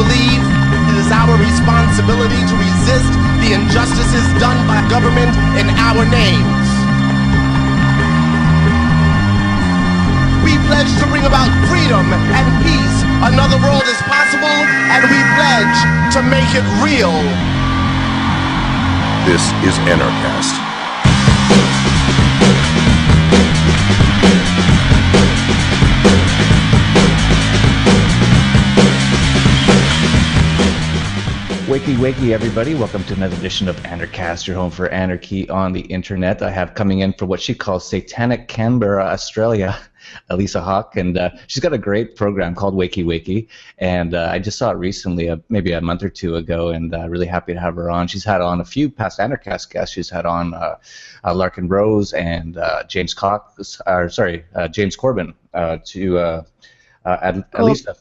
believe it is our responsibility to resist the injustices done by government in our names. We pledge to bring about freedom and peace. Another world is possible, and we pledge to make it real. This is Anarchast. Wakey, wakey, everybody. Welcome to another edition of Anarchast, your home for anarchy on the internet. I have coming in for what she calls Satanic Canberra, Australia, Elissa Hawke, and she's got a great program called Wakey, Wakey, and I just saw it recently, maybe a month or two ago, and really happy to have her on. She's had on a few past Anarchast guests. She's had on Larkin Rose and James Corbin to Elissa.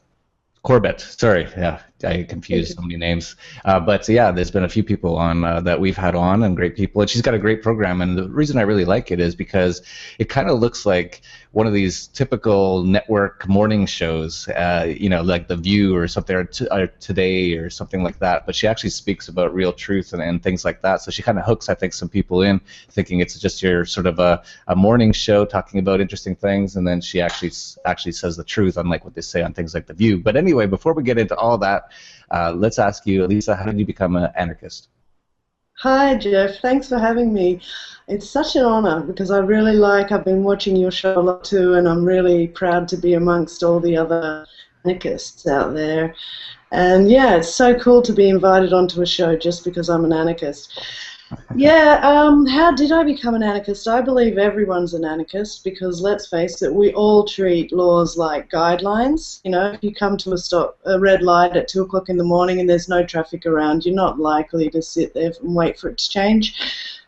Corbett, sorry, yeah, I confused so many names. But yeah, there's been a few people on that we've had on, and great people. And she's got a great program, and the reason I really like it is because it kind of looks like one of these typical network morning shows, like The View or something, or Today or something like that. But she actually speaks about real truth and things like that. So she kind of hooks, I think, some people in, thinking it's just your sort of a morning show talking about interesting things, and then she actually says the truth, unlike what they say on things like The View. But anyway, before we get into all that, let's ask you, Elissa, how did you become an anarchist? Hi, Jeff. Thanks for having me. It's such an honor because I've been watching your show a lot too, and I'm really proud to be amongst all the other anarchists out there. And yeah, it's so cool to be invited onto a show just because I'm an anarchist. Yeah, how did I become an anarchist? I believe everyone's an anarchist because, let's face it, we all treat laws like guidelines. You know, if you come to a red light at 2 o'clock in the morning and there's no traffic around, you're not likely to sit there and wait for it to change.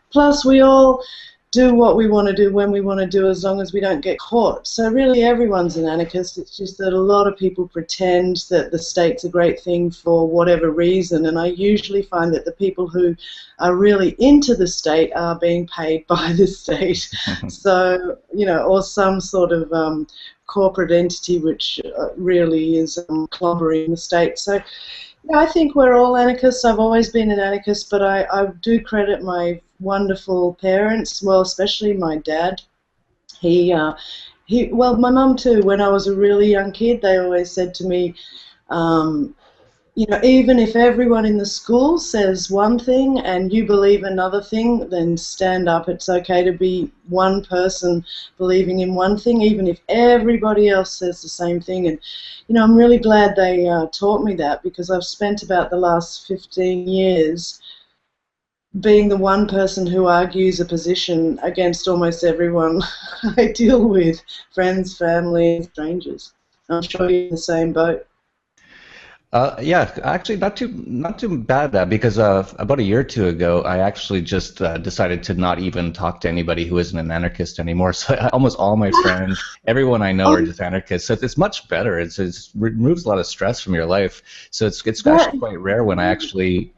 Plus, we all do what we want to do when we want to do as long as we don't get caught. So really everyone's an anarchist. It's just that a lot of people pretend that the state's a great thing for whatever reason, and I usually find that the people who are really into the state are being paid by the state. So, or some sort of corporate entity which really is clobbering the state. So yeah, I think we're all anarchists. I've always been an anarchist, but I do credit my wonderful parents, well, especially my dad. Well, my mum too. When I was a really young kid, they always said to me, even if everyone in the school says one thing and you believe another thing, then stand up. It's okay to be one person believing in one thing, even if everybody else says the same thing. And, I'm really glad they taught me that, because I've spent about the last 15 years being the one person who argues a position against almost everyone I deal with, friends, family, strangers. I'm sure you're in the same boat. Yeah, actually, not too bad. Because about a year or two ago, I actually just decided to not even talk to anybody who isn't an anarchist anymore. So almost all my friends, everyone I know, are just anarchists. So it's much better. It removes a lot of stress from your life. So it's actually quite rare when I actually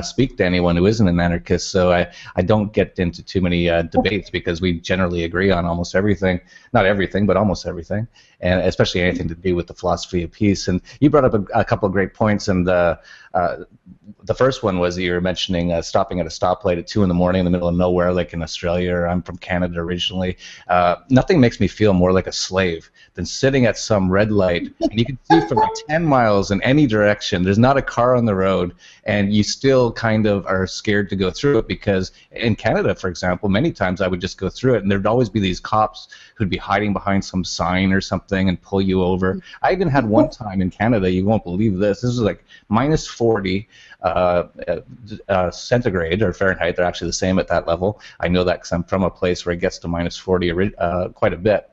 speak to anyone who isn't an anarchist. So I don't get into too many debates, because we generally agree on almost everything. Not everything, but almost everything, and especially anything to do with the philosophy of peace. And you brought up a couple of great points, and the first one was that you were mentioning stopping at a stoplight at 2 in the morning in the middle of nowhere, like in Australia. I'm from Canada originally. Nothing makes me feel more like a slave than sitting at some red light, and you can see for like 10 miles in any direction. There's not a car on the road, and you still kind of are scared to go through it, because in Canada, for example, many times I would just go through it, and there'd always be these cops who'd be hiding behind some sign or something and pull you over. I even had one time in Canada, you won't believe this. This was like minus 40 centigrade or Fahrenheit. They're actually the same at that level. I know that because I'm from a place where it gets to minus 40 quite a bit.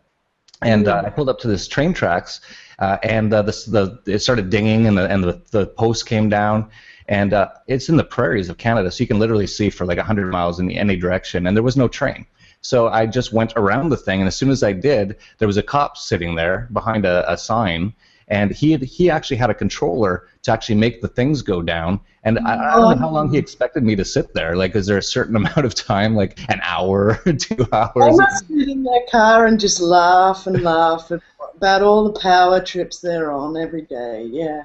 And I pulled up to this train tracks, and it started dinging, and the post came down. And it's in the prairies of Canada, so you can literally see for like 100 miles in any direction, and there was no train. So I just went around the thing, and as soon as I did, there was a cop sitting there behind a sign, and he actually had a controller to actually make the things go down. And I don't know how long he expected me to sit there. Like, is there a certain amount of time, like an hour, 2 hours? I must sit in their car and just laugh about all the power trips they're on every day. Yeah.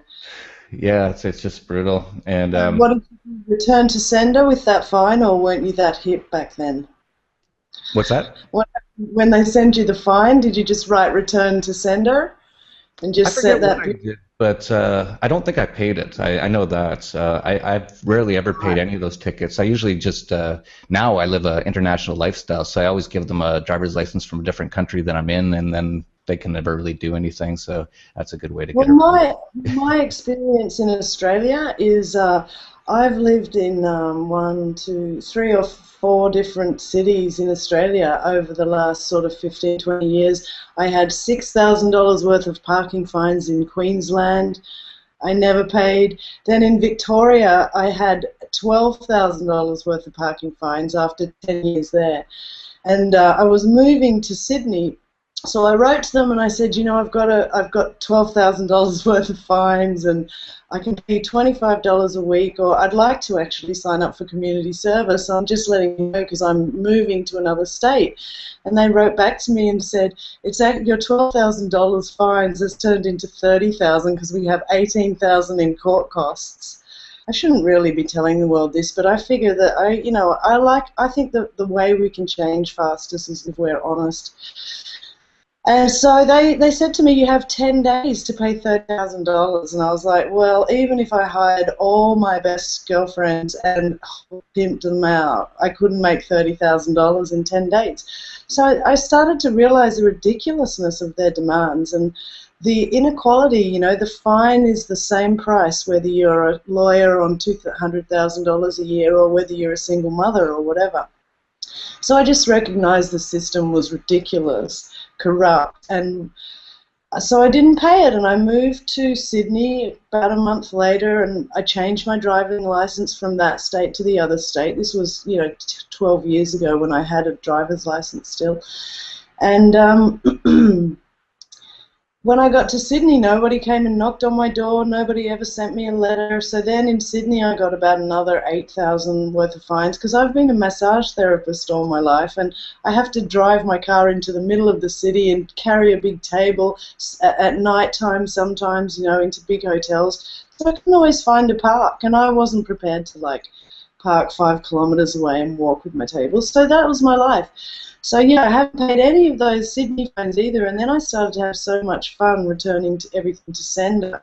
Yeah, it's just brutal. And What did you return to sender with that fine, or weren't you that hip back then? what's that? When they send you the fine, did you just write return to sender and I just set forget what that? I did, but I don't think I paid it. I know that. I've rarely ever paid any of those tickets. I usually just, now I live an international lifestyle, so I always give them a driver's license from a different country that I'm in, and then they can never really do anything, so that's a good way to Well, get around it. my experience in Australia is I've lived in one, two, three or four different cities in Australia over the last sort of 15, 20 years. I had $6,000 worth of parking fines in Queensland. I never paid. Then in Victoria, I had $12,000 worth of parking fines after 10 years there. And I was moving to Sydney, so I wrote to them and I said, you know, I've got $12,000 worth of fines, and I can pay $25 a week, or I'd like to actually sign up for community service. So I'm just letting you know because I'm moving to another state. And they wrote back to me and said, your $12,000 fines has turned into $30,000 because we have $18,000 in court costs. I shouldn't really be telling the world this, but I figure that I think that the way we can change fastest is if we're honest. And so they said to me, you have 10 days to pay $30,000. And I was like, well, even if I hired all my best girlfriends and pimped them out, I couldn't make $30,000 in 10 days. So I started to realize the ridiculousness of their demands and the inequality. You know, the fine is the same price whether you're a lawyer on $200,000 a year or whether you're a single mother or whatever. So I just recognized the system was ridiculous, corrupt, and so I didn't pay it, and I moved to Sydney about a month later, and I changed my driving license from that state to the other state. This was, 12 years ago when I had a driver's license still. And when I got to Sydney, nobody came and knocked on my door. Nobody ever sent me a letter. So then in Sydney, I got about another $8,000 worth of fines because I've been a massage therapist all my life, and I have to drive my car into the middle of the city and carry a big table at night time sometimes, into big hotels. So I couldn't always find a park, and I wasn't prepared to park 5 kilometres away and walk with my table. So that was my life. So yeah, I haven't paid any of those Sydney fines either, and then I started to have so much fun returning to everything to sender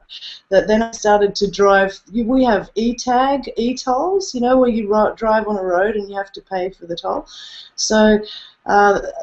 that then I started to drive. We have e-tag, e-tolls, where you drive on a road and you have to pay for the toll. So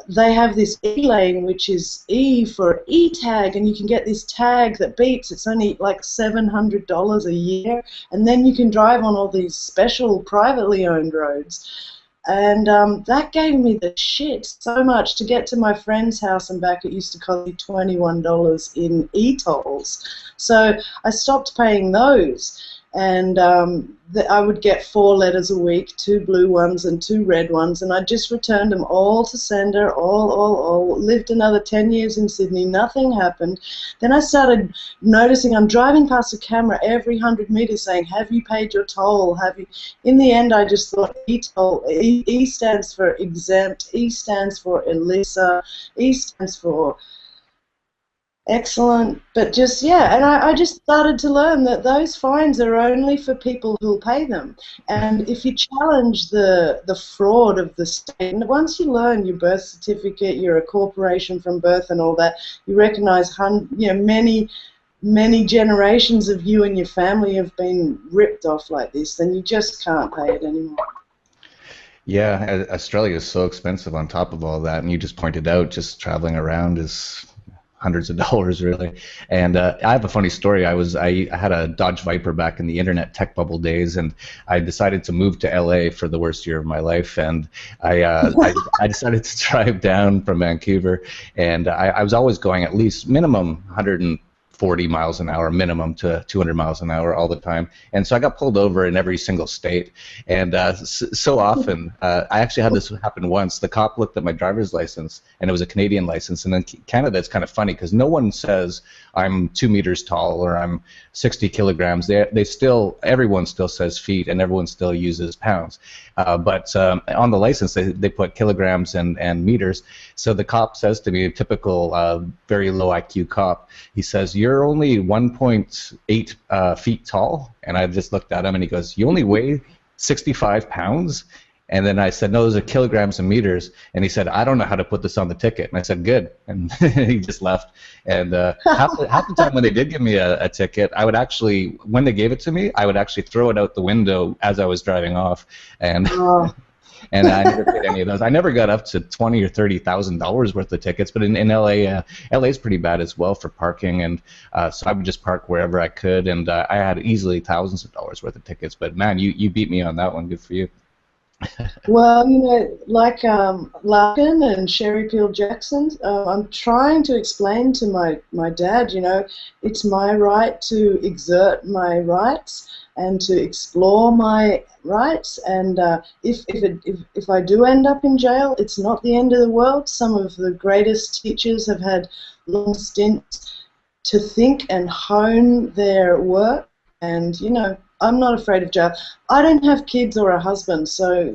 they have this e-lane, which is E for e-tag, and you can get this tag that beeps. It's only like $700 a year, and then you can drive on all these special privately owned roads. And that gave me the shit so much. To get to my friend's house and back, it used to cost me $21 in e-tolls. So I stopped paying those. And I would get 4 letters a week, 2 blue ones and 2 red ones, and I just returned them all to sender, all. Lived another 10 years in Sydney, nothing happened. Then I started noticing I'm driving past a camera every 100 metres saying, have you paid your toll? Have you? In the end, I just thought e-toll, E stands for exempt, E stands for Elissa, E stands for excellent, but just, yeah, and I just started to learn that those fines are only for people who'll pay them. And if you challenge the fraud of the state, and once you learn your birth certificate, you're a corporation from birth and all that, you recognize many generations of you and your family have been ripped off like this, then you just can't pay it anymore. Yeah, Australia is so expensive on top of all that, and you just pointed out just traveling around is hundreds of dollars, really. And I have a funny story. I had a Dodge Viper back in the internet tech bubble days, and I decided to move to LA for the worst year of my life. And I decided to drive down from Vancouver, and I was always going at least minimum 140 miles an hour minimum to 200 miles an hour all the time. And so I got pulled over in every single state. And so often, I actually had this happen once. The cop looked at my driver's license, and it was a Canadian license. And in Canada, it's kind of funny because no one says, I'm 2 meters tall or I'm 60 kilograms, everyone still says feet and everyone still uses pounds. But on the license, they put kilograms and meters. So the cop says to me, a typical very low IQ cop, he says, "You're only 1.8 feet tall." And I just looked at him and he goes, "You only weigh 65 pounds?" And then I said, "No, those are kilograms and meters." And he said, "I don't know how to put this on the ticket." And I said, "Good." And he just left. And half the time when they did give me a ticket, I would actually, when they gave it to me, I would actually throw it out the window as I was driving off. And and I never paid any of those. I never got up to $20,000 or $30,000 worth of tickets. But in LA, LA is pretty bad as well for parking. And so I would just park wherever I could. And I had easily thousands of dollars worth of tickets. But man, you beat me on that one. Good for you. Well, you know, like Larkin and Sherry Peel Jackson, I'm trying to explain to my dad, you know, it's my right to exert my rights and to explore my rights, and if I do end up in jail, it's not the end of the world. Some of the greatest teachers have had long stints to think and hone their work, and, you know, I'm not afraid of jail. I don't have kids or a husband, so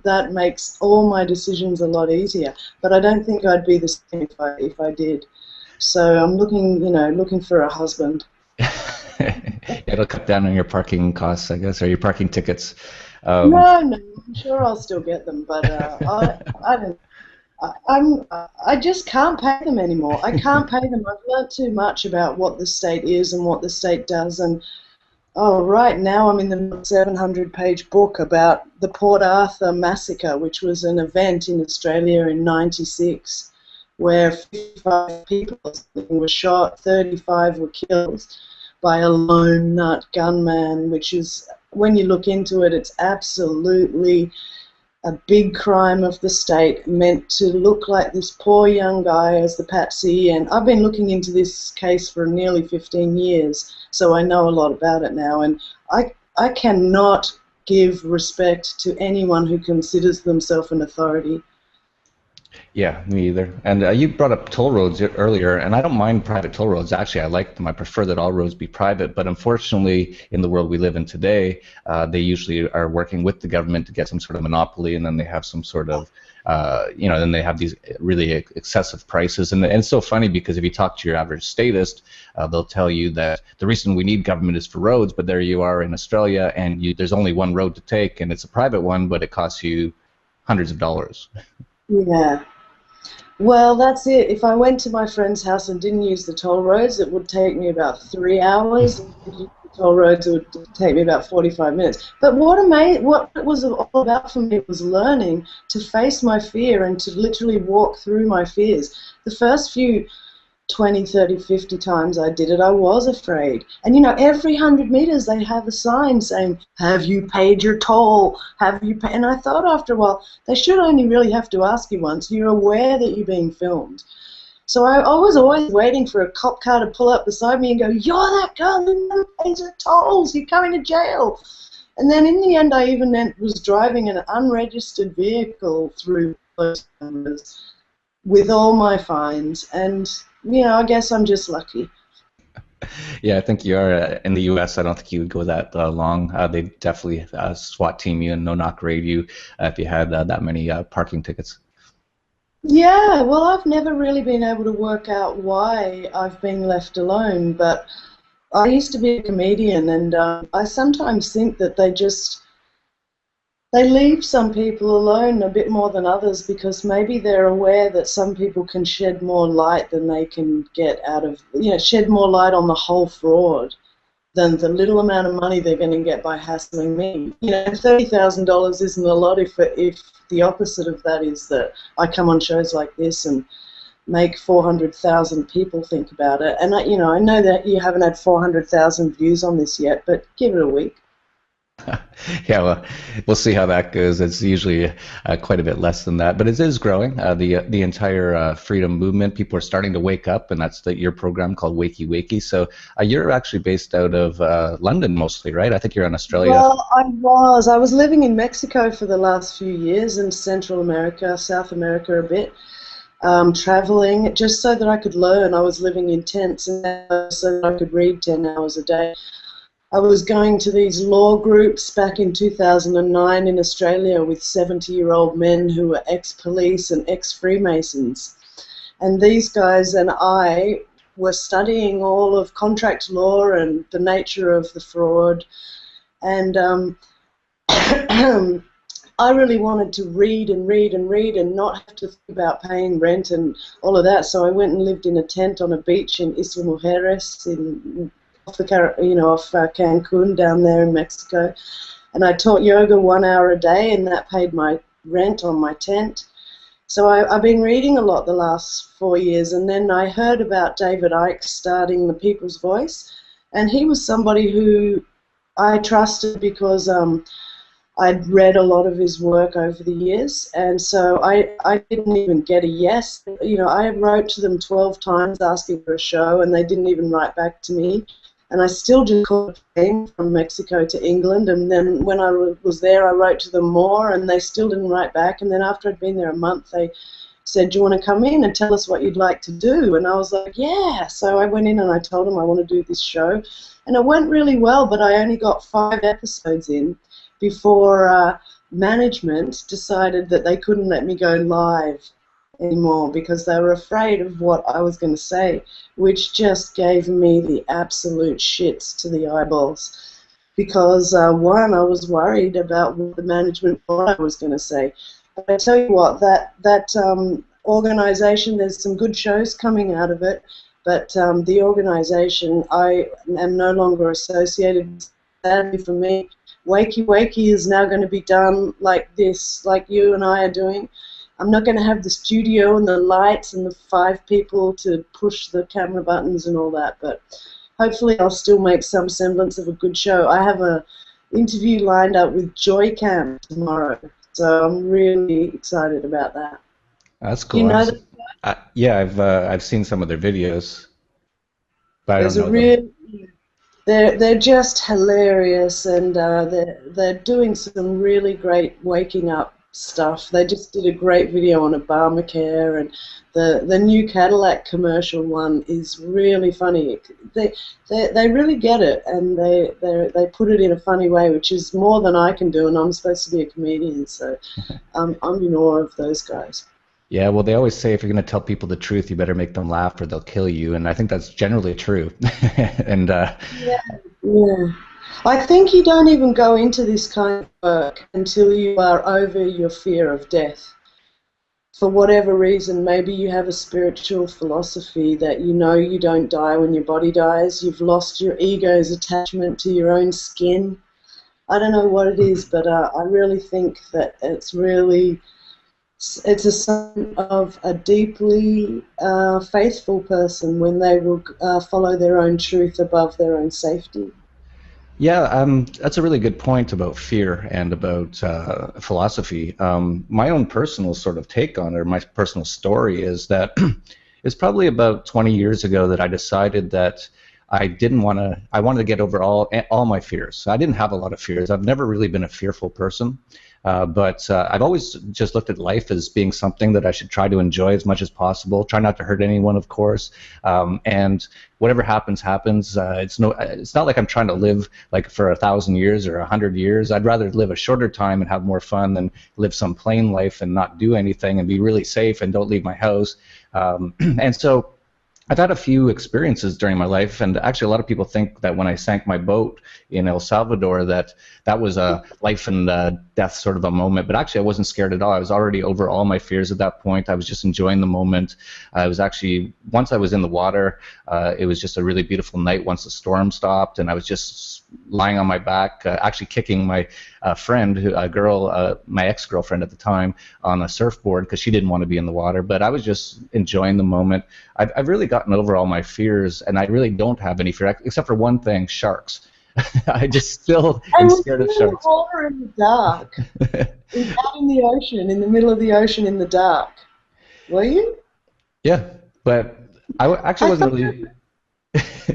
that makes all my decisions a lot easier. But I don't think I'd be the same if I did. So I'm looking for a husband. It'll cut down on your parking costs, I guess, or your parking tickets. No, I'm sure I'll still get them, but I just can't pay them anymore. I can't pay them. I've learned too much about what the state is and what the state does, and right now I'm in the 700-page book about the Port Arthur Massacre, which was an event in Australia in '96 where 55 people were shot, 35 were killed by a lone nut gunman, which is, when you look into it, it's absolutely a big crime of the state, meant to look like this poor young guy as the patsy. And I've been looking into this case for nearly 15 years, so I know a lot about it now. And I cannot give respect to anyone who considers themselves an authority. Yeah, me either. And you brought up toll roads earlier, and I don't mind private toll roads. Actually, I like them. I prefer that all roads be private. But unfortunately, in the world we live in today, they usually are working with the government to get some sort of monopoly, and then they have some sort of, then they have these really excessive prices. And it's so funny because if you talk to your average statist, they'll tell you that the reason we need government is for roads, but there you are in Australia, and there's only one road to take, and it's a private one, but it costs you hundreds of dollars. Yeah. Well, that's it. If I went to my friend's house and didn't use the toll roads, it would take me about 3 hours. If I used the toll roads, it would take me about 45 minutes. But what it was all about for me was learning to face my fear and to literally walk through my fears. The first few 20, 30, 50 times I did it, I was afraid. And, you know, every 100 meters they have a sign saying, "Have you paid your toll? Have you paid?" And I thought after a while, they should only really have to ask you once. You're aware that you're being filmed. So I was always waiting for a cop car to pull up beside me and go, "You're that girl who never pays her tolls. You're going to jail." And then in the end, I even was driving an unregistered vehicle through those cameras with all my fines. And, you know, I guess I'm just lucky. Yeah, I think you are. In the U.S., I don't think you would go that long. They definitely SWAT team you and no-knock raid you if you had that many parking tickets. Yeah, well, I've never really been able to work out why I've been left alone, but I used to be a comedian, and I sometimes think that they leave some people alone a bit more than others because maybe they're aware that some people can shed more light than they can get out of, shed more light on the whole fraud than the little amount of money they're going to get by hassling me. $30,000 isn't a lot if the opposite of that is that I come on shows like this and make 400,000 people think about it. And I know that you haven't had 400,000 views on this yet, but give it a week. Yeah, well, we'll see how that goes. It's usually quite a bit less than that, but it is growing. The entire freedom movement, people are starting to wake up, and that's your program called Wakey Wakey. So you're actually based out of London mostly, right? I think you're in Australia. Well, I was living in Mexico for the last few years, and Central America, South America a bit. traveling, just so that I could learn. I was living in tents and so that I could read 10 hours a day. I was going to these law groups back in 2009 in Australia with 70-year-old men who were ex-police and ex-Freemasons. And these guys and I were studying all of contract law and the nature of the fraud. And I really wanted to read and read and read and not have to think about paying rent and all of that. So I went and lived in a tent on a beach in Isla Mujeres off Cancun down there in Mexico. And I taught yoga 1 hour a day, and that paid my rent on my tent. So I've been reading a lot the last 4 years, and then I heard about David Icke starting The People's Voice, and he was somebody who I trusted because I'd read a lot of his work over the years, and so I didn't even get a yes. You know, I wrote to them 12 times asking for a show, and they didn't even write back to me. And I still just caught a plane from Mexico to England, and then when I was there, I wrote to them more, and they still didn't write back. And then after I'd been there a month, they said, "Do you want to come in and tell us what you'd like to do?" And I was like, "Yeah." So I went in and I told them I want to do this show, and it went really well, but I only got 5 episodes in before management decided that they couldn't let me go live anymore because they were afraid of what I was going to say, which just gave me the absolute shits to the eyeballs. Because one, I was worried about what the management thought I was going to say. But I tell you what, that organization, there's some good shows coming out of it, but the organization, I am no longer associated with. Sadly for me, Wakey Wakey is now going to be done like this, like you and I are doing. I'm not going to have the studio and the lights and the 5 people to push the camera buttons and all that, but hopefully I'll still make some semblance of a good show. I have an interview lined up with Joy Camp tomorrow, so I'm really excited about that. That's cool. You know yeah, I've seen some of their videos, but There's I don't know them. They're just hilarious, and they're doing some really great waking up stuff. They just did a great video on Obamacare, and the new Cadillac commercial one is really funny. They really get it, and they put it in a funny way, which is more than I can do, and I'm supposed to be a comedian, so I'm in awe of those guys. Yeah, well, they always say if you're going to tell people the truth, you better make them laugh or they'll kill you, and I think that's generally true. And Yeah. I think you don't even go into this kind of work until you are over your fear of death. For whatever reason, maybe you have a spiritual philosophy that you know you don't die when your body dies. You've lost your ego's attachment to your own skin. I don't know what it is, but I really think that it's a sign of a deeply faithful person when they will follow their own truth above their own safety. yeah, that's a really good point about fear and about philosophy. My own personal sort of take on it, or my personal story, is that it's probably about 20 years ago that I decided that I wanted to get over all my fears. I didn't have a lot of fears. I've never really been a fearful person. But I've always just looked at life as being something that I should try to enjoy as much as possible. Try not to hurt anyone, of course. And whatever happens, happens. It's not like I'm trying to live like for 1,000 years or 100 years. I'd rather live a shorter time and have more fun than live some plain life and not do anything and be really safe and don't leave my house. And so I've had a few experiences during my life, and actually a lot of people think that when I sank my boat in El Salvador that was a life and death sort of a moment, but actually I wasn't scared at all. I was already over all my fears at that point. I was just enjoying the moment. I was actually, once I was in the water, it was just a really beautiful night once the storm stopped, and I was just lying on my back, actually kicking my friend, my ex-girlfriend at the time, on a surfboard because she didn't want to be in the water, but I was just enjoying the moment. I've really gotten over all my fears, and I really don't have any fear, except for one thing: sharks. I just still am scared of sharks. Water in the dark, out in the ocean, in the middle of the ocean, in the dark. Were you? Yeah, but I actually wasn't really.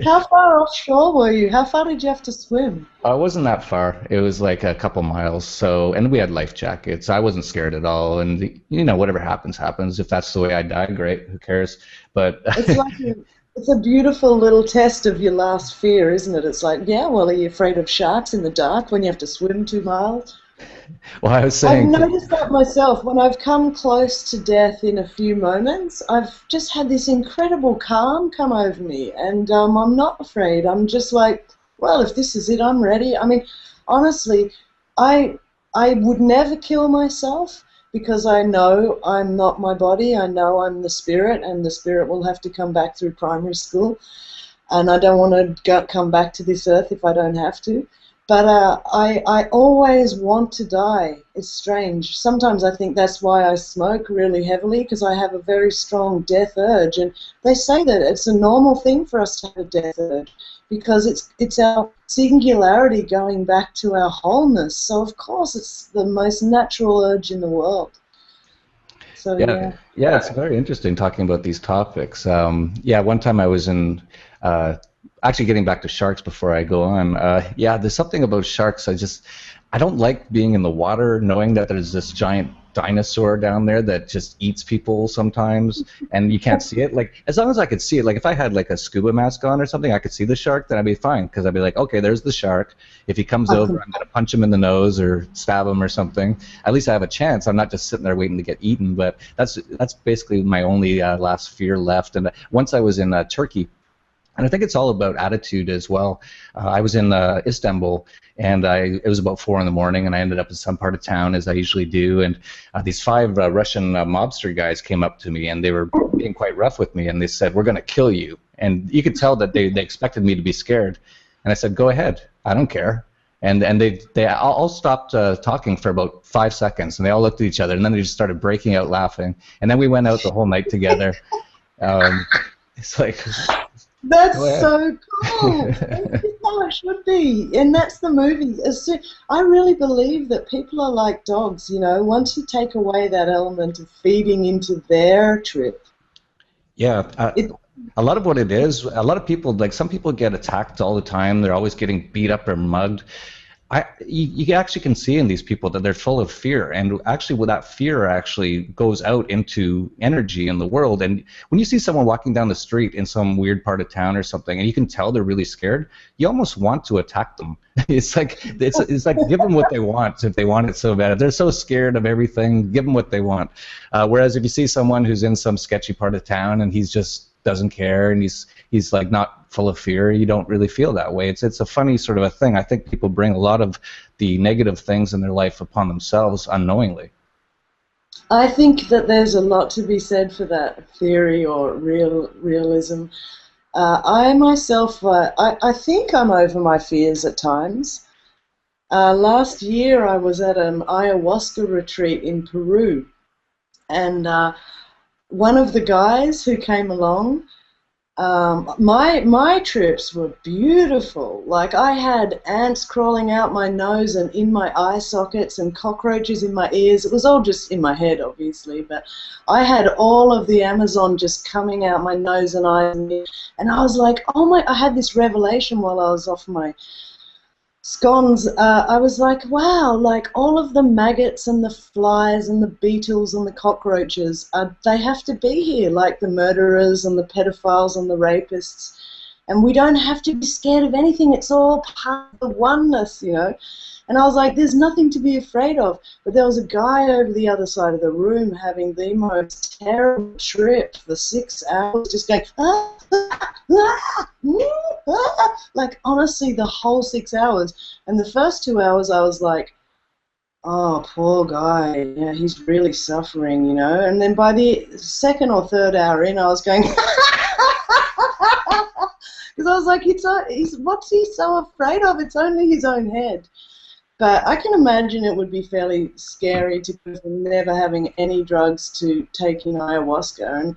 How far offshore were you? How far did you have to swim? I wasn't that far. It was like a couple miles. So, and we had life jackets. I wasn't scared at all. And you know, whatever happens, happens. If that's the way I die, great. Who cares? But It's like it's a beautiful little test of your last fear, isn't it? It's like, yeah, well, are you afraid of sharks in the dark when you have to swim 2 miles? well, I was I've saying, noticed that myself. When I've come close to death in a few moments, I've just had this incredible calm come over me, and I'm not afraid. I'm just like, well, if this is it, I'm ready. I mean, honestly, I would never kill myself because I know I'm not my body. I know I'm the spirit, and the spirit will have to come back through primary school, and I don't want to come back to this earth if I don't have to. But I always want to die. It's strange. Sometimes I think that's why I smoke really heavily, because I have a very strong death urge. And they say that it's a normal thing for us to have a death urge, because it's our singularity going back to our wholeness. So of course it's the most natural urge in the world. So yeah, it's very interesting talking about these topics. Yeah, one time I was in. Actually, getting back to sharks before I go on, yeah, there's something about sharks. I don't like being in the water, knowing that there's this giant dinosaur down there that just eats people sometimes, and you can't see it. Like, as long as I could see it, like if I had like a scuba mask on or something, I could see the shark, then I'd be fine, because I'd be like, okay, there's the shark. If he comes over, I'm gonna punch him in the nose or stab him or something. At least I have a chance. I'm not just sitting there waiting to get eaten. But that's basically my only last fear left. And once I was in Turkey. And I think it's all about attitude as well. I was in Istanbul, and it was about 4 in the morning, and I ended up in some part of town, as I usually do. And these 5 Russian mobster guys came up to me, and they were being quite rough with me, and they said, "We're going to kill you." And you could tell that they expected me to be scared. And I said, "Go ahead. I don't care." And they all stopped talking for about 5 seconds, and they all looked at each other, and then they just started breaking out laughing. And then we went out the whole night together. It's like... That's so cool. That's how it should be, and that's the movie. I really believe that people are like dogs. You know, once you take away that element of feeding into their trip. Yeah, a lot of what it is. A lot of people, like some people, get attacked all the time. They're always getting beat up or mugged. You actually can see in these people that they're full of fear, and actually that fear actually goes out into energy in the world. And when you see someone walking down the street in some weird part of town or something, and you can tell they're really scared, you almost want to attack them. It's like give them what they want if they want it so bad. If they're so scared of everything, give them what they want. Whereas if you see someone who's in some sketchy part of town and he's just doesn't care and he's like not full of fear, you don't really feel that way. It's a funny sort of a thing. I think people bring a lot of the negative things in their life upon themselves unknowingly. I think that there's a lot to be said for that theory or realism. I myself, I think I'm over my fears at times. Last year I was at an ayahuasca retreat in Peru, and one of the guys who came along, my trips were beautiful. Like, I had ants crawling out my nose and in my eye sockets and cockroaches in my ears. It was all just in my head, obviously, but I had all of the Amazon just coming out my nose and eyes, and I was like, oh my! I had this revelation while I was off my scones. I was like, wow, like all of the maggots and the flies and the beetles and the cockroaches, they have to be here, like the murderers and the pedophiles and the rapists. And we don't have to be scared of anything. It's all part of the oneness, you know. And I was like, there's nothing to be afraid of. But there was a guy over the other side of the room having the most terrible trip for 6 hours, just going, like, honestly, the whole 6 hours. And the first 2 hours I was like, oh, poor guy, yeah, he's really suffering, you know. And then by the second or third hour in, I was going, because I was like, what's he so afraid of? It's only his own head. But I can imagine it would be fairly scary to go from never having any drugs to taking ayahuasca. And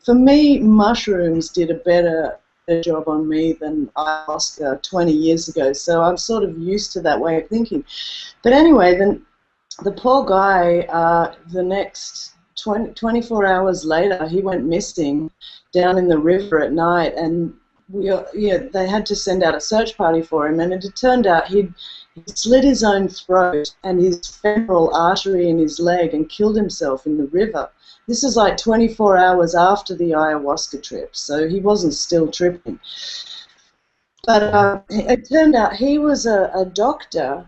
for me, mushrooms did a better job on me than ayahuasca 20 years ago. So I'm sort of used to that way of thinking. But anyway, then the poor guy, the next 24 hours later, he went missing down in the river at night. And they had to send out a search party for him, and it had turned out he'd slit his own throat and his femoral artery in his leg and killed himself in the river. This is like 24 hours after the ayahuasca trip, so he wasn't still tripping. But it turned out he was a doctor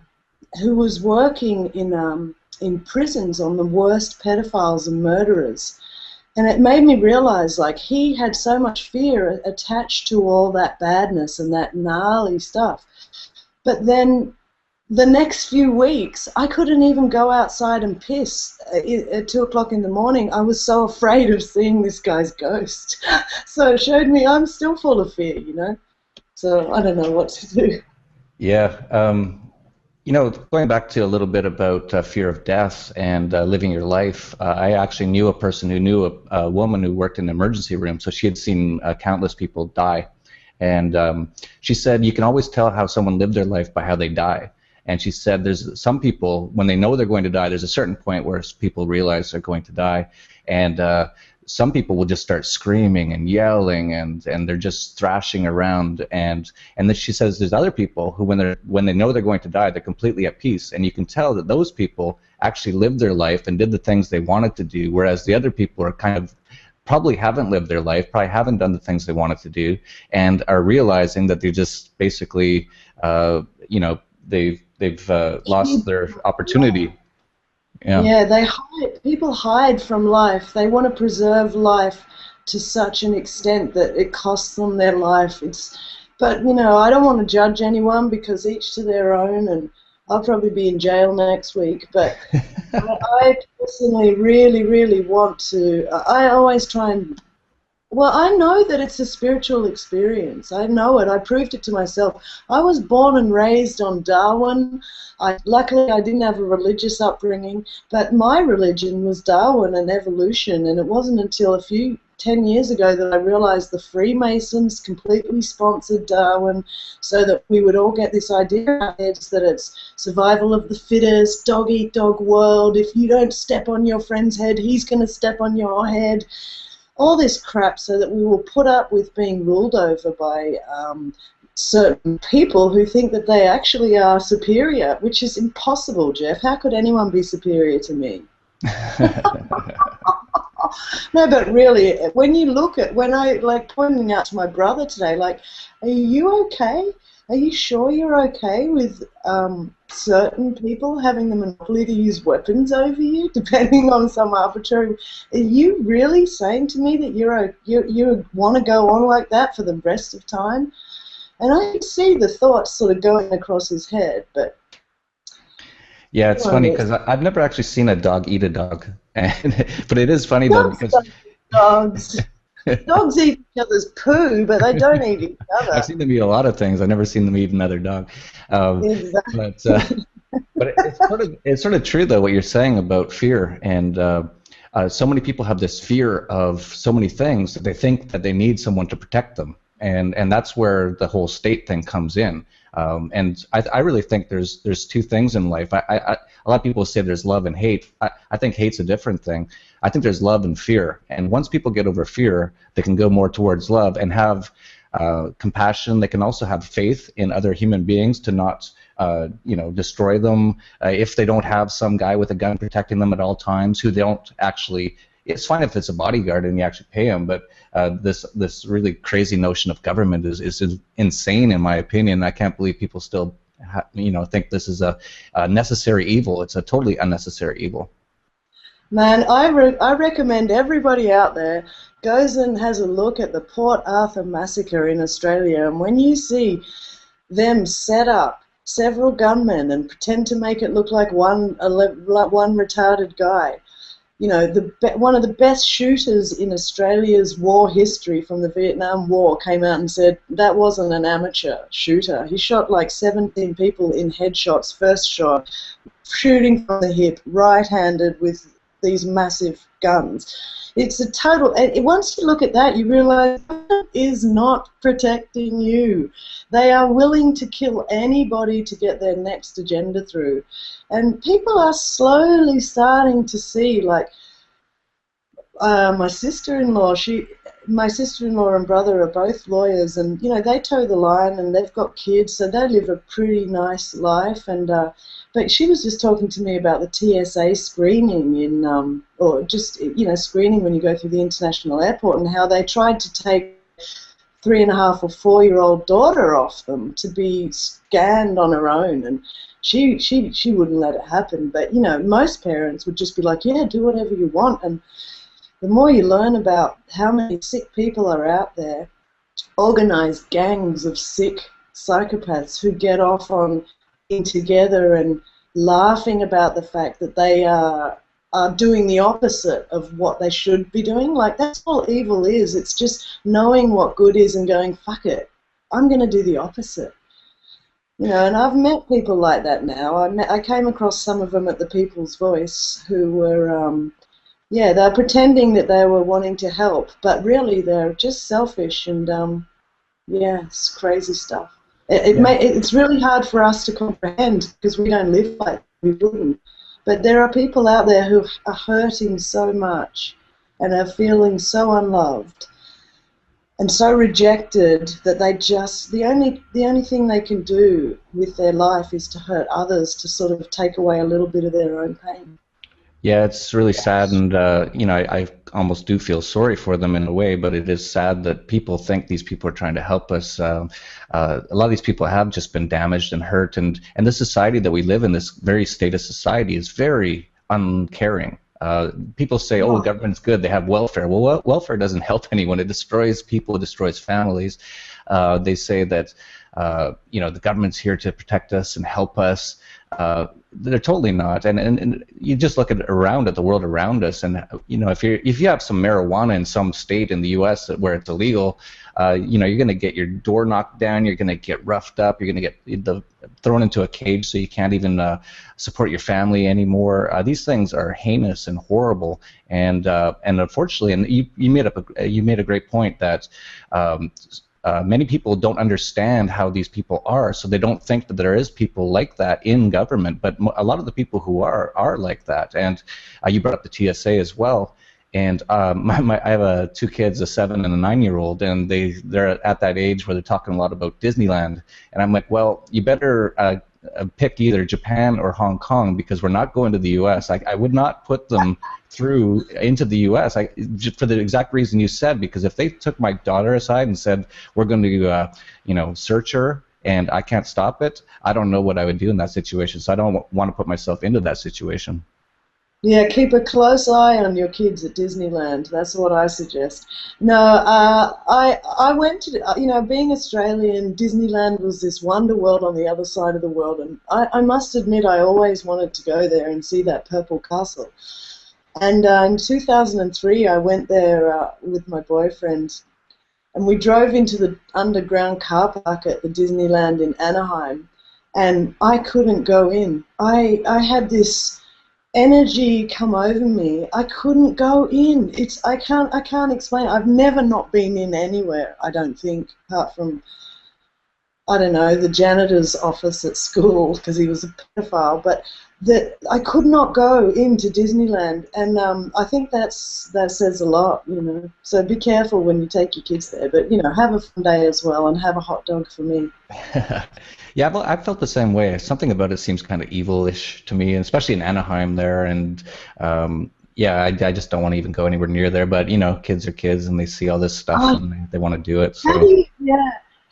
who was working in prisons on the worst pedophiles and murderers. And it made me realize, like, he had so much fear attached to all that badness and that gnarly stuff. But then the next few weeks, I couldn't even go outside and piss at 2 o'clock in the morning. I was so afraid of seeing this guy's ghost. So it showed me I'm still full of fear, you know. So I don't know what to do. Yeah. You know, going back to a little bit about fear of death and living your life, I actually knew a person who knew a woman who worked in the emergency room, so she had seen countless people die. And she said you can always tell how someone lived their life by how they die. And she said there's some people, when they know they're going to die, there's a certain point where people realize they're going to die. And some people will just start screaming and yelling, and they're just thrashing around. And then she says there's other people who, when they know they're going to die, they're completely at peace. And you can tell that those people actually lived their life and did the things they wanted to do, whereas the other people are kind of probably haven't lived their life, probably haven't done the things they wanted to do, and are realizing that they're just basically, you know, they've lost their opportunity. Yeah, people hide from life. They want to preserve life to such an extent that it costs them their life. But you know, I don't want to judge anyone because each to their own, and I'll probably be in jail next week. But I personally really, really want to. I always try and. Well, I know that it's a spiritual experience. I know it. I proved it to myself. I was born and raised on Darwin. Luckily, I didn't have a religious upbringing, but my religion was Darwin and evolution, and it wasn't until 10 years ago that I realized the Freemasons completely sponsored Darwin so that we would all get this idea in our heads that it's survival of the fittest, dog-eat-dog world. If you don't step on your friend's head, he's going to step on your head. All this crap so that we will put up with being ruled over by certain people who think that they actually are superior, which is impossible, Jeff. How could anyone be superior to me? No, but really, when you look at, when I, like, pointing out to my brother today, like, are you okay? Are you sure you're okay with certain people having the monopoly to use weapons over you, depending on some arbitrary? Are you really saying to me that you want to go on like that for the rest of time? And I can see the thoughts sort of going across his head, but... Yeah, it's funny because I've never actually seen a dog eat a dog, but it is funny though because dogs eat each other's poo, but they don't eat each other. I've seen them eat a lot of things. I've never seen them eat another dog. Exactly. But it's sort of true though what you're saying about fear, and so many people have this fear of so many things that they think that they need someone to protect them, and that's where the whole state thing comes in. And I really think there's two things in life. A lot of people say there's love and hate. I think hate's a different thing. I think there's love and fear. And once people get over fear, they can go more towards love and have compassion. They can also have faith in other human beings to not, destroy them if they don't have some guy with a gun protecting them at all times who they don't actually. It's fine if it's a bodyguard and you actually pay him, but this really crazy notion of government is insane in my opinion. I can't believe people still think this is a necessary evil. It's a totally unnecessary evil. Man, I recommend everybody out there goes and has a look at the Port Arthur Massacre in Australia, and when you see them set up several gunmen and pretend to make it look like one retarded guy. You know, one of the best shooters in Australia's war history from the Vietnam War came out and said that wasn't an amateur shooter. He shot like 17 people in headshots, first shot, shooting from the hip, right-handed with these massive guns. It's a total, and once you look at that, you realize that is not protecting you. They are willing to kill anybody to get their next agenda through. And people are slowly starting to see, like, my sister-in-law, my sister-in-law and brother are both lawyers, and they toe the line, and they've got kids, so they live a pretty nice life. And but she was just talking to me about the TSA screening or just screening when you go through the international airport, and how they tried to take 3.5 or 4-year-old daughter off them to be scanned on her own, and she wouldn't let it happen. But most parents would just be like, yeah, do whatever you want. And the more you learn about how many sick people are out there, organized gangs of sick psychopaths who get off on being together and laughing about the fact that they are doing the opposite of what they should be doing. Like, that's all evil is. It's just knowing what good is and going, fuck it, I'm going to do the opposite. And I've met people like that now. I came across some of them at the People's Voice who were, they're pretending that they were wanting to help, but really they're just selfish, and, it's crazy stuff. It's really hard for us to comprehend because we don't live like we wouldn't. But there are people out there who are hurting so much and are feeling so unloved and so rejected that they just, the only thing they can do with their life is to hurt others, to sort of take away a little bit of their own pain. Yeah, it's really sad, and I almost do feel sorry for them in a way, but it is sad that people think these people are trying to help us. A lot of these people have just been damaged and hurt, and the society that we live in, this very state of society, is very uncaring. People say, oh, government's good, they have welfare. Well, welfare doesn't help anyone. It destroys people, it destroys families. They say that the government's here to protect us and help us. They're totally not, and you just look at the world around us, and if you have some marijuana in some state in the U.S. where it's illegal, you're going to get your door knocked down, you're going to get roughed up, you're going to get thrown into a cage so you can't even support your family anymore. These things are heinous and horrible, and unfortunately, and you made a great point that. Many people don't understand how these people are, so they don't think that there is people like that in government. But a lot of the people who are like that. And you brought up the TSA as well. And I have 2 kids, a 7 and a 9-year-old, and they're at that age where they're talking a lot about Disneyland. And I'm like, well, you better pick either Japan or Hong Kong, because we're not going to the U.S. I would not put them into the U.S. For the exact reason you said, because if they took my daughter aside and said, we're going to search her and I can't stop it, I don't know what I would do in that situation. So I don't want to put myself into that situation. Yeah, keep a close eye on your kids at Disneyland. That's what I suggest. No, I went to, being Australian, Disneyland was this wonder world on the other side of the world, and I must admit I always wanted to go there and see that purple castle. And in 2003, I went there with my boyfriend, and we drove into the underground car park at the Disneyland in Anaheim, and I couldn't go in. I had this energy come over me. I couldn't go in. I can't explain. I've never not been in anywhere, I don't think, apart from, I don't know, the janitor's office at school because he was a pedophile, but I could not go into Disneyland, and I think that says a lot, So be careful when you take your kids there, but have a fun day as well, and have a hot dog for me. Yeah, well, I felt the same way. Something about it seems kind of evil-ish to me, especially in Anaheim there, and I just don't want to even go anywhere near there. But kids are kids, and they see all this stuff, and they want to do it. So.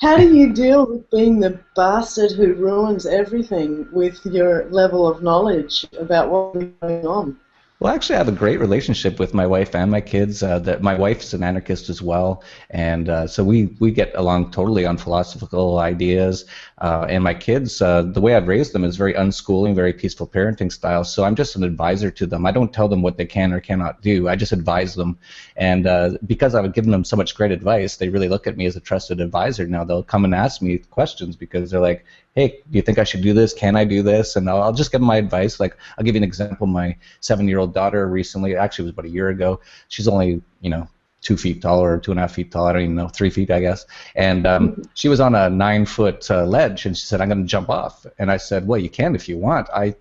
How do you deal with being the bastard who ruins everything with your level of knowledge about what's going on? Well, actually, I have a great relationship with my wife and my kids. That my wife's an anarchist as well, and so we get along totally on philosophical ideas. And my kids, the way I've raised them is very unschooling, very peaceful parenting style. So I'm just an advisor to them. I don't tell them what they can or cannot do. I just advise them. And because I've given them so much great advice, they really look at me as a trusted advisor now. They'll come and ask me questions because they're like, hey, do you think I should do this? Can I do this? And I'll just give them my advice. Like, I'll give you an example. My 7-year-old daughter recently, actually it was about a year ago, she's only, 2 feet tall or 2.5 feet tall, I don't even know, 3 feet, I guess. And she was on a 9-foot ledge, and she said, I'm going to jump off. And I said, well, you can if you want. I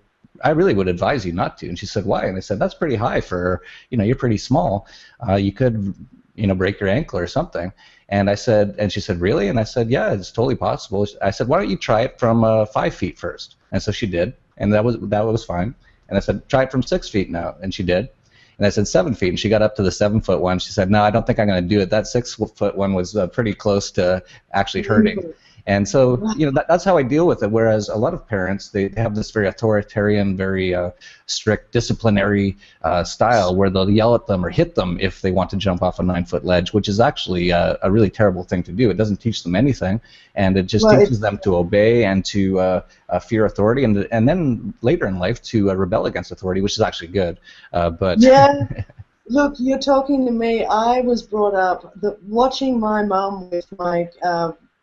really would advise you not to. And she said, why? And I said, that's pretty high for, you're pretty small. You could break your ankle or something. And I said, and she said, really? And I said, yeah, it's totally possible. I said, why don't you try it from 5 feet first? And so she did, and that was fine. And I said, try it from 6 feet now, and she did. And I said 7 feet, and she got up to the 7 foot one. She said, no, I don't think I'm going to do it. That 6 foot one was pretty close to actually hurting. And so, that's how I deal with it. Whereas a lot of parents, they have this very authoritarian, very strict disciplinary style where they'll yell at them or hit them if they want to jump off a 9-foot ledge, which is actually a really terrible thing to do. It doesn't teach them anything, and it just teaches them to obey and to fear authority, and then later in life to rebel against authority, which is actually good. But yeah. Look, you're talking to me. I was brought up watching my mum with my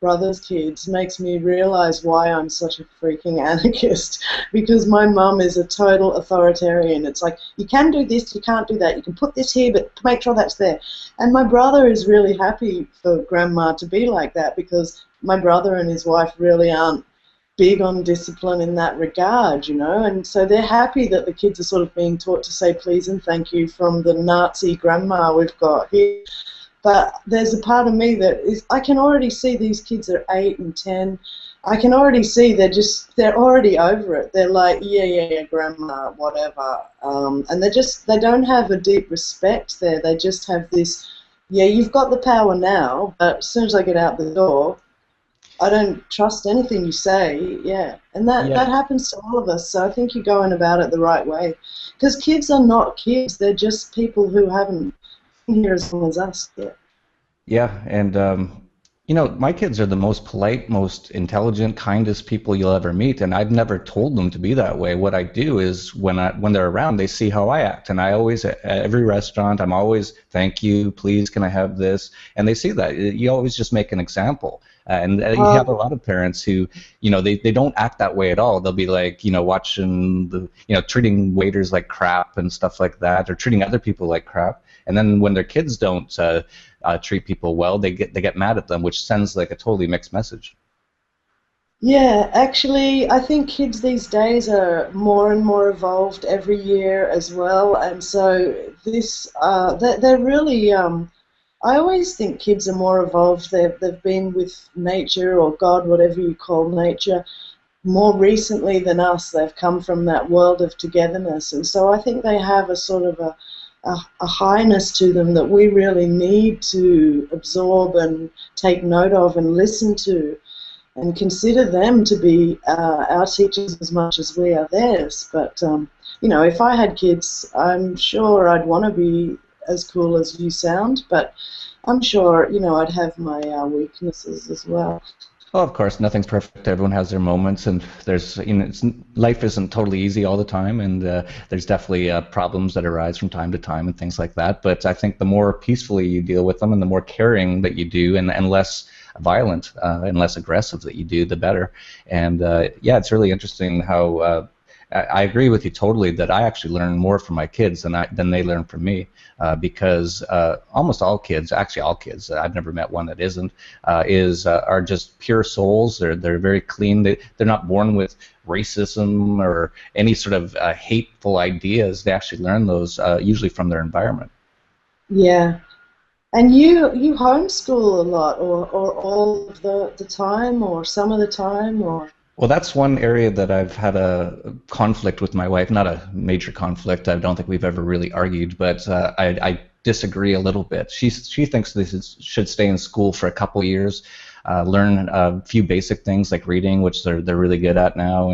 brother's kids makes me realize why I'm such a freaking anarchist, because my mum is a total authoritarian. It's like, you can do this, you can't do that, you can put this here, but make sure that's there. And my brother is really happy for grandma to be like that, because my brother and his wife really aren't big on discipline in that regard, and so they're happy that the kids are sort of being taught to say please and thank you from the Nazi grandma we've got here. But there's a part of me that is, I can already see these kids are 8 and 10. I can already see they're already over it. They're like, yeah, grandma, whatever. And they don't have a deep respect there. They just have this, yeah, you've got the power now, but as soon as I get out the door, I don't trust anything you say, yeah. And that happens to all of us, so I think you're going about it the right way. Because kids are not kids, they're just people who haven't been here as long as us yet. Yeah, and my kids are the most polite, most intelligent, kindest people you'll ever meet, and I've never told them to be that way. What I do is when they're around, they see how I act, and I always, at every restaurant, I'm always, thank you, please, can I have this? And they see that. You always just make an example. And you have a lot of parents who, they don't act that way at all. They'll be like, watching treating waiters like crap and stuff like that, or treating other people like crap. And then when their kids don't treat people well, they get mad at them, which sends like a totally mixed message. Yeah, actually, I think kids these days are more and more evolved every year as well, and so they're really. I always think kids are more evolved. They've been with nature or God, whatever you call nature, more recently than us. They've come from that world of togetherness, and so I think they have a sort of a highness to them that we really need to absorb and take note of and listen to, and consider them to be our teachers as much as we are theirs. But if I had kids, I'm sure I'd want to be as cool as you sound, but I'm sure, I'd have my weaknesses as well. Well, of course, nothing's perfect. Everyone has their moments, and there's, life isn't totally easy all the time, and there's definitely problems that arise from time to time and things like that. But I think the more peacefully you deal with them and the more caring that you do and less violent and less aggressive that you do, the better. And it's really interesting how I agree with you totally that I actually learn more from my kids than they learn from me, because almost all kids, actually all kids, I've never met one that isn't, are just pure souls. They're very clean. They're not born with racism or any sort of hateful ideas. They actually learn those usually from their environment. Yeah. And you homeschool a lot, or all of the time, or some of the time, or? Well, that's one area that I've had a conflict with my wife. Not a major conflict. I don't think we've ever really argued, but I disagree a little bit. She thinks this should stay in school for a couple years, learn a few basic things like reading, which they're really good at now,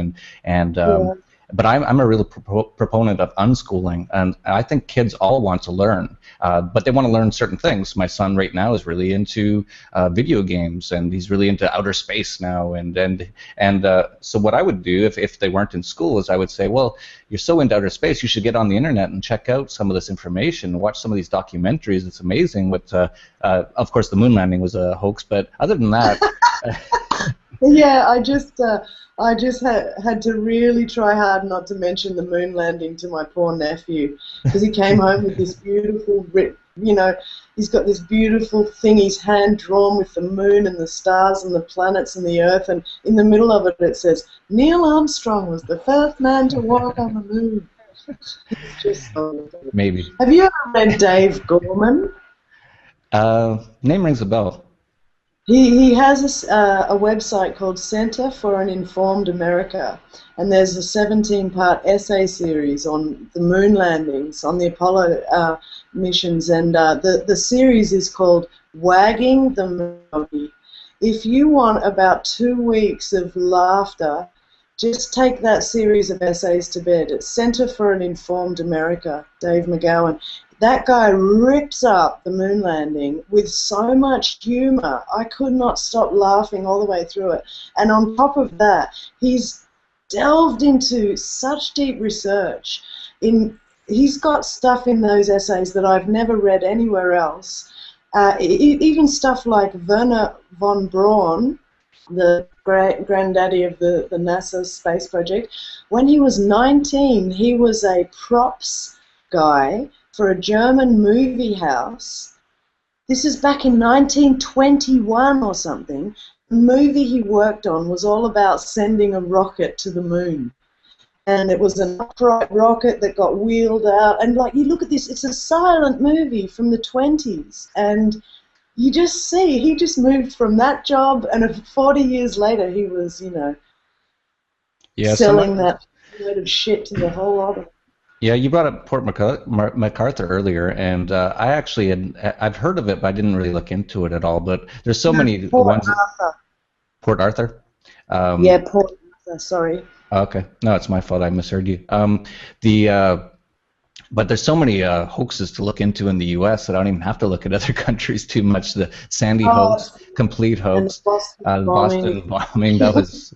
But I'm a real proponent of unschooling, and I think kids all want to learn, but they want to learn certain things. My son right now is really into video games, and he's really into outer space now. And so what I would do if they weren't in school is I would say, well, you're so into outer space, you should get on the internet and check out some of this information, watch some of these documentaries. It's amazing. Of course, the moon landing was a hoax, but other than that. Yeah, I just had to really try hard not to mention the moon landing to my poor nephew, because he came home with this beautiful, he's got this beautiful thing he's hand drawn with the moon and the stars and the planets and the earth, and in the middle of it says, Neil Armstrong was the first man to walk on the moon. It's just so maybe. Have you ever read Dave Gorman? Name rings a bell. He has a website called Center for an Informed America, and there's a 17-part essay series on the moon landings, on the Apollo missions, and the series is called Wagging the Moon. If you want about 2 weeks of laughter, just take that series of essays to bed. It's Center for an Informed America, Dave McGowan. That guy rips up the moon landing with so much humor. I could not stop laughing all the way through it. And on top of that, he's delved into such deep research. He's got stuff in those essays that I've never read anywhere else. Even stuff like Werner von Braun, the granddaddy of the NASA space project. When he was 19, he was a props guy for a German movie house. This is back in 1921 or something. The movie he worked on was all about sending a rocket to the moon. And it was an upright rocket that got wheeled out. And like, you look at this, it's a silent movie from the 20s. And you just see, he just moved from that job, and 40 years later he was, Yeah, selling that load of shit to the whole lot of. Yeah, you brought up Port MacArthur earlier, and I've heard of it, but I didn't really look into it at all. But there's so many Port ones. Arthur. Port Arthur. Yeah, Port Arthur. Sorry. Okay, no, it's my fault. I misheard you. But there's so many hoaxes to look into in the U.S. that I don't even have to look at other countries too much. The Sandy hoax, complete hoax, and the Boston bombing, that was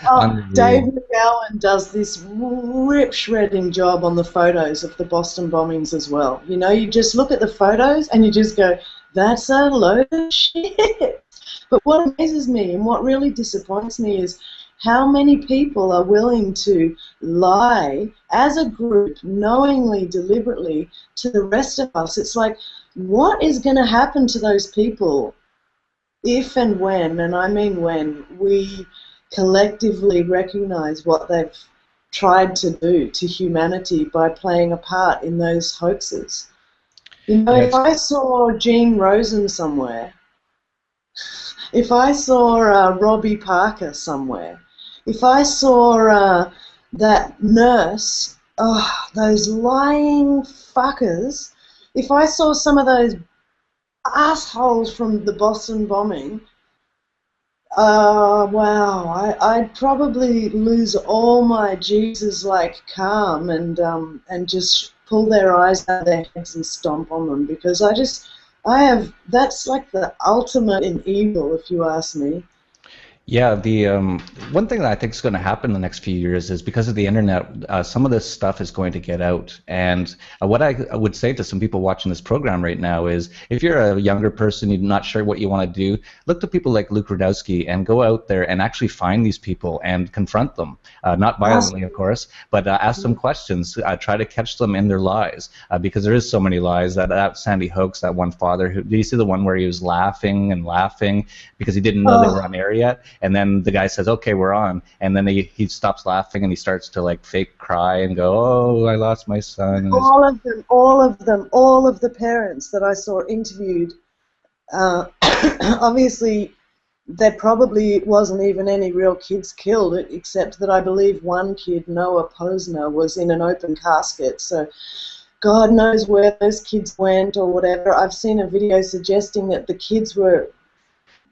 unreal. Dave McGowan does this rip-shredding job on the photos of the Boston bombings as well. You just look at the photos and you just go, that's a load of shit. But what amazes me and what really disappoints me is how many people are willing to lie as a group, knowingly, deliberately, to the rest of us. It's like, what is going to happen to those people if and when, and I mean when, we collectively recognize what they've tried to do to humanity by playing a part in those hoaxes? If I saw Jean Rosen somewhere, if I saw Robbie Parker somewhere, if I saw that nurse, those lying fuckers, if I saw some of those assholes from the Boston bombing, wow, I'd probably lose all my Jesus-like calm and just pull their eyes out of their heads and stomp on them, because that's like the ultimate in evil, if you ask me. Yeah, the one thing that I think is going to happen in the next few years is because of the internet, some of this stuff is going to get out. And what I would say to some people watching this program right now is, if you're a younger person, you're not sure what you want to do, look to people like Luke Radowski and go out there and actually find these people and confront them. Not violently, of course, but ask them questions. Try to catch them in their lies, because there is so many lies. That Sandy hoax, that one father, did you see the one where he was laughing and laughing because he didn't know they were on air yet? And then the guy says, okay, we're on. And then he stops laughing and he starts to like fake cry and go, oh, I lost my son. All of the parents that I saw interviewed, obviously there probably wasn't even any real kids killed, except that I believe one kid, Noah Posner, was in an open casket. So God knows where those kids went or whatever. I've seen a video suggesting that the kids were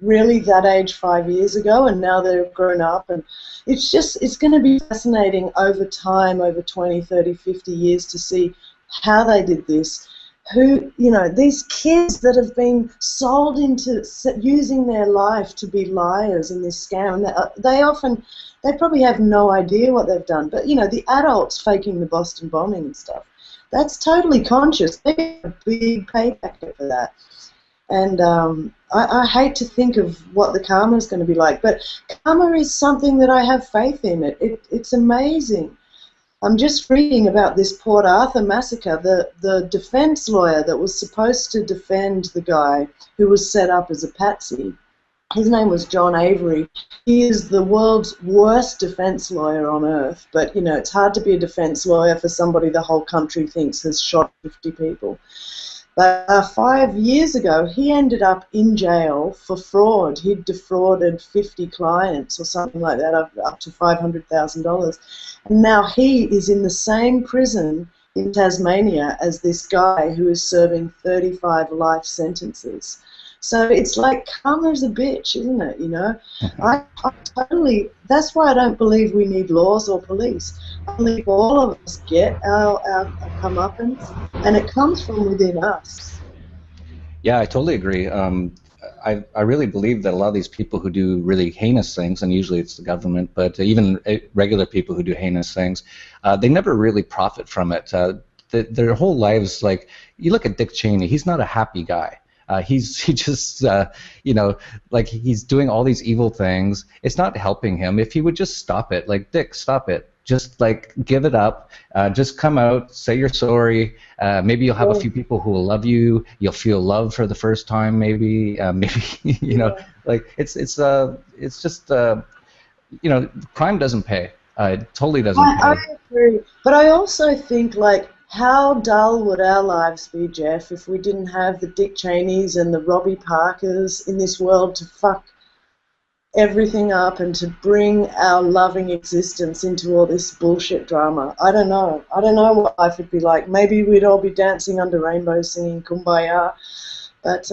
really that age 5 years ago, and now they've grown up, and it's going to be fascinating over time, over 20, 30, 50 years, to see how they did this. These kids that have been sold into using their life to be liars in this scam, they probably have no idea what they've done, but the adults faking the Boston bombing and stuff, that's totally conscious. They get a big payback for that. And I hate to think of what the karma is going to be like, but karma is something that I have faith in. It's amazing. I'm just reading about this Port Arthur Massacre. The defense lawyer that was supposed to defend the guy who was set up as a patsy, his name was John Avery. He is the world's worst defense lawyer on earth, but it's hard to be a defense lawyer for somebody the whole country thinks has shot 50 people. But 5 years ago, he ended up in jail for fraud. He'd defrauded 50 clients or something like that, up to $500,000. And now he is in the same prison in Tasmania as this guy who is serving 35 life sentences. So it's like karma's a bitch, isn't it, you know? I totally, that's why I don't believe we need laws or police. I believe all of us get our comeuppance, and it comes from within us. Yeah, I totally agree. I really believe that a lot of these people who do really heinous things, and usually it's the government, but even regular people who do heinous things, they never really profit from it. Their whole lives, like, you look at Dick Cheney, he's not a happy guy. He just, you know, like, he's doing all these evil things. It's not helping him. If he would just stop it, like, Dick, stop it. Just, like, give it up. Just come out, say you're sorry. Maybe you'll have a few people who will love you. You'll feel love for the first time, maybe. Maybe, you know, like, it's just, you know, crime doesn't pay. It totally doesn't pay. I agree. But I also think, like, how dull would our lives be, Jeff, if we didn't have the Dick Cheneys and the Robbie Parkers in this world to fuck everything up and to bring our loving existence into all this bullshit drama? I don't know. I don't know what life would be like. Maybe we'd all be dancing under rainbows singing Kumbaya. But,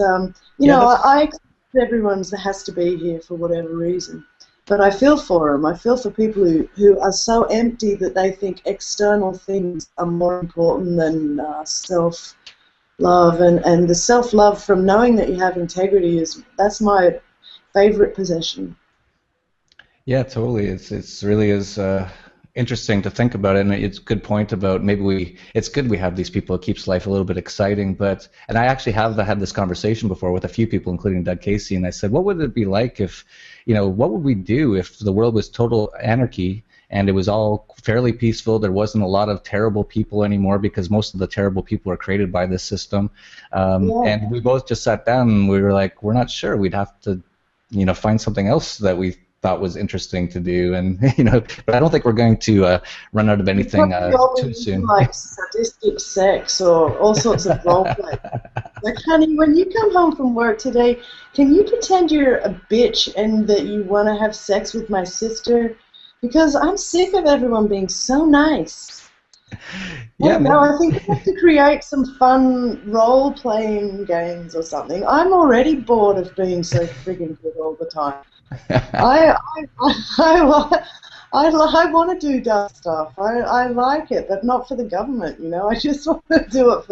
you know, I accept everyone has to be here for whatever reason. But I feel for them. I feel for people who are so empty that they think external things are more important than self-love. And the self-love from knowing that you have integrity that's my favorite possession. Yeah, totally. It's really is interesting to think about it, and it's a good point about it's good we have these people. It keeps life a little bit exciting. And I actually have had this conversation before with a few people, including Doug Casey, and I said, what would it be like if, you know, what would we do if the world was total anarchy and it was all fairly peaceful? There wasn't a lot of terrible people anymore because most of the terrible people are created by this system. And we both just sat down and we were like, we're not sure. We'd have to, you know, find something else that we thought was interesting to do, and you know, but I don't think we're going to run out of anything too soon. Like sadistic sex or all sorts of role play. Like, honey, when you come home from work today, can you pretend you're a bitch and that you want to have sex with my sister? Because I'm sick of everyone being so nice. Yeah, no, I think we have to create some fun role-playing games or something. I'm already bored of being so friggin' good all the time. I want to do dark stuff. I like it, but not for the government, you know. I just want to do it